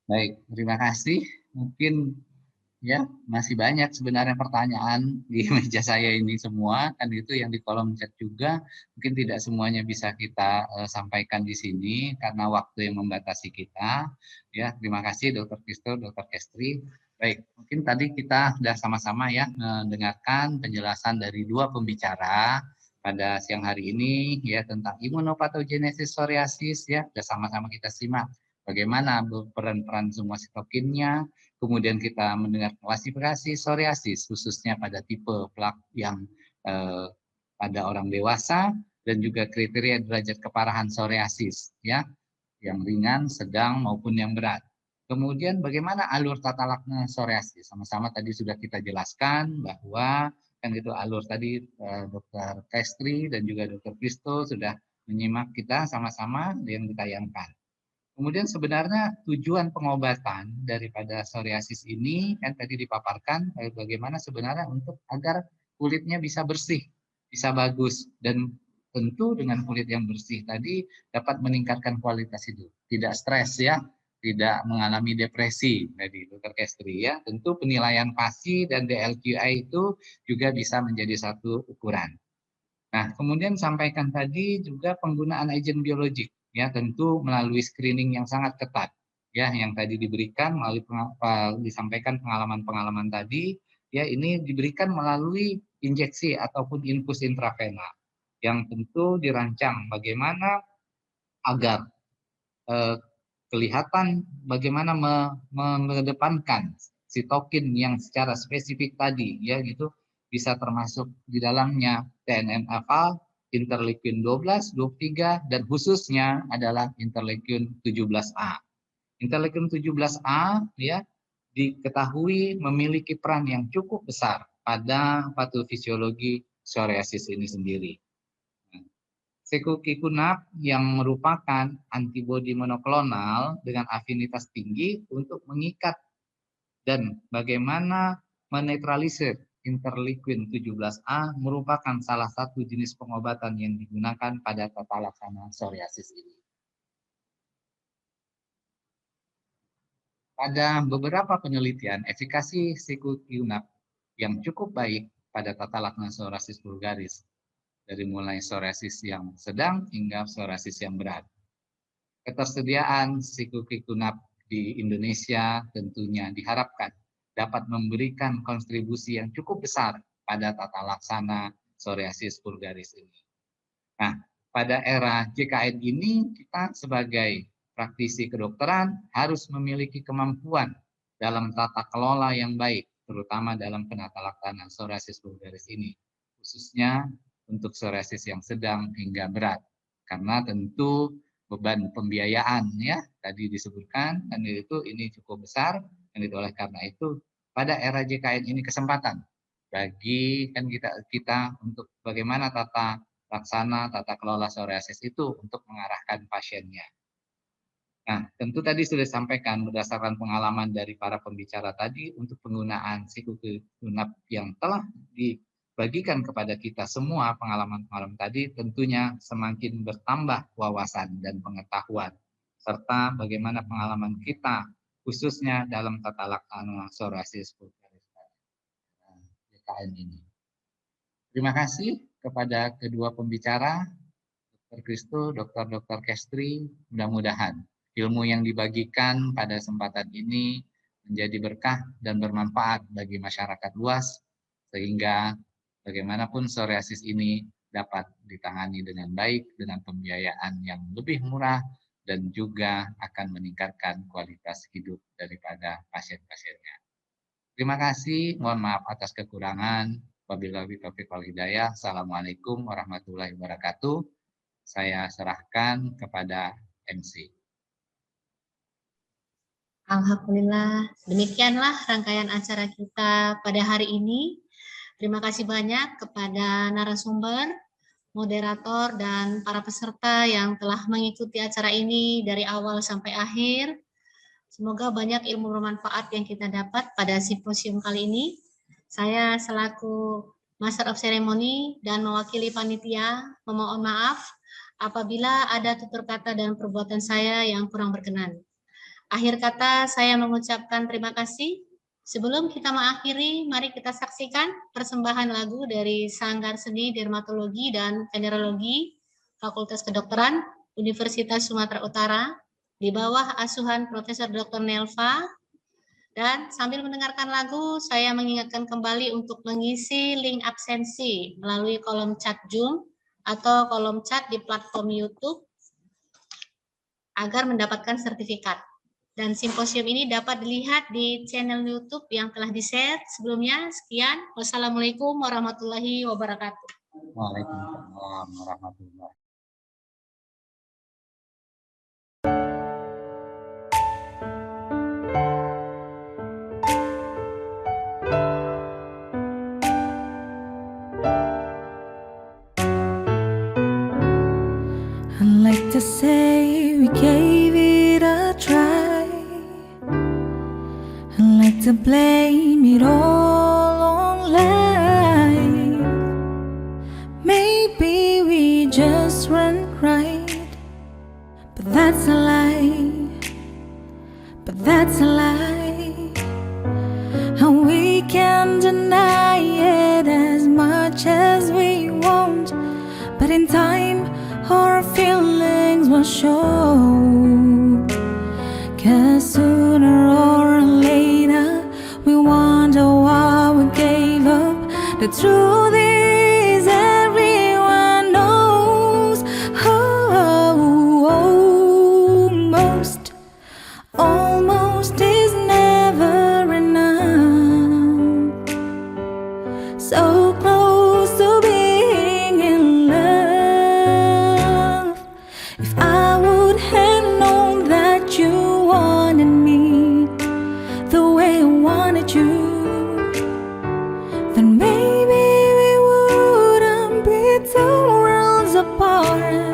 Baik, terima kasih. Mungkin ya masih banyak sebenarnya pertanyaan di meja saya ini semua, kan itu yang di kolom chat juga. Mungkin tidak semuanya bisa kita sampaikan di sini karena waktu yang membatasi kita. Ya, terima kasih Dr. Kristo, Dr. Kestri. Baik, mungkin tadi kita sudah sama-sama ya mendengarkan penjelasan dari dua pembicara pada siang hari ini ya tentang imunopatogenesis psoriasis, ya. Sudah sama-sama kita simak bagaimana peran-peran semua sitokinnya. Kemudian kita mendengar klasifikasi psoriasis khususnya pada tipe plak yang pada orang dewasa dan juga kriteria derajat keparahan psoriasis, ya, yang ringan, sedang maupun yang berat. Kemudian bagaimana alur tata laksana psoriasis? Sama-sama tadi sudah kita jelaskan bahwa kan itu alur tadi Dr. Kestri dan juga Dr. Kristo sudah menyimak kita sama-sama yang ditayangkan. Kemudian sebenarnya tujuan pengobatan daripada psoriasis ini kan tadi dipaparkan bagaimana sebenarnya untuk agar kulitnya bisa bersih, bisa bagus, dan tentu dengan kulit yang bersih tadi dapat meningkatkan kualitas hidup, tidak stres ya, tidak mengalami depresi tadi Dr. Kestri ya. Tentu penilaian PASI dan DLQI itu juga bisa menjadi satu ukuran. Nah, kemudian sampaikan tadi juga penggunaan agen biologik. Ya, tentu melalui screening yang sangat ketat, ya, yang tadi diberikan melalui disampaikan pengalaman-pengalaman tadi, ya, ini diberikan melalui injeksi ataupun infus intravena, yang tentu dirancang bagaimana agar kelihatan bagaimana mengedepankan sitokin yang secara spesifik tadi, ya itu bisa termasuk di dalamnya TNF-alpha, interleukin 12, 23, dan khususnya adalah interleukin 17A. Interleukin 17A ya diketahui memiliki peran yang cukup besar pada patofisiologi psoriasis ini sendiri. Secukinumab yang merupakan antibodi monoklonal dengan afinitas tinggi untuk mengikat dan bagaimana menetralisir interleukin 17A merupakan salah satu jenis pengobatan yang digunakan pada tata laksana psoriasis ini. Pada beberapa penelitian, efikasi secukinumab yang cukup baik pada tata laksana psoriasis vulgaris, dari mulai psoriasis yang sedang hingga psoriasis yang berat. Ketersediaan secukinumab di Indonesia tentunya diharapkan dapat memberikan kontribusi yang cukup besar pada tata laksana psoriasis vulgaris ini. Nah, pada era JKN ini kita sebagai praktisi kedokteran harus memiliki kemampuan dalam tata kelola yang baik, terutama dalam penata laksanaan psoriasis vulgaris ini, khususnya untuk psoriasis yang sedang hingga berat, karena tentu beban pembiayaan ya tadi disebutkan, dan itu ini cukup besar, dan itu oleh karena itu pada era JKN ini kesempatan bagi kan kita untuk bagaimana tata laksana tata kelola psoriasis itu untuk mengarahkan pasiennya. Nah, tentu tadi sudah disampaikan berdasarkan pengalaman dari para pembicara tadi untuk penggunaan secukinumab yang telah dibagikan kepada kita semua pengalaman-pengalaman tadi tentunya semakin bertambah wawasan dan pengetahuan serta bagaimana pengalaman kita khususnya dalam tata laksana psoriasis vulgaris JKN ini. Terima kasih kepada kedua pembicara, Dr. Kristo, Dr. Kestri, mudah-mudahan ilmu yang dibagikan pada kesempatan ini menjadi berkah dan bermanfaat bagi masyarakat luas, sehingga bagaimanapun psoriasis ini dapat ditangani dengan baik, dengan pembiayaan yang lebih murah, dan juga akan meningkatkan kualitas hidup daripada pasien-pasiennya. Terima kasih, mohon maaf atas kekurangan. Wabillahi taufiq wal hidayah. Assalamualaikum warahmatullahi wabarakatuh. Saya serahkan kepada MC. Alhamdulillah, demikianlah rangkaian acara kita pada hari ini. Terima kasih banyak kepada narasumber, moderator, dan para peserta yang telah mengikuti acara ini dari awal sampai akhir. Semoga banyak ilmu bermanfaat yang kita dapat pada simposium kali ini. Saya selaku Master of Ceremony dan mewakili panitia memohon maaf apabila ada tutur kata dan perbuatan saya yang kurang berkenan. Akhir kata saya mengucapkan terima kasih. Sebelum kita mengakhiri, mari kita saksikan persembahan lagu dari Sanggar Seni Dermatologi dan Venerologi Fakultas Kedokteran Universitas Sumatera Utara di bawah asuhan Profesor Dr. Nelva. Dan sambil mendengarkan lagu, saya mengingatkan kembali untuk mengisi link absensi melalui kolom chat Zoom atau kolom chat di platform YouTube agar mendapatkan sertifikat. Dan simposium ini dapat dilihat di channel YouTube yang telah di-share sebelumnya. Sekian. Wassalamualaikum warahmatullahi wabarakatuh. Waalaikumsalam warahmatullahi wabarakatuh. I'd like to say we gave it a try. I'd like to blame it all on life. Maybe we just weren't right, but that's a lie. But that's a lie. And we can't deny it as much as we want, but in time our feelings will show. 'Cause sooner or later we wonder why we gave up. The truth is everyone knows. Almost is never enough. apart.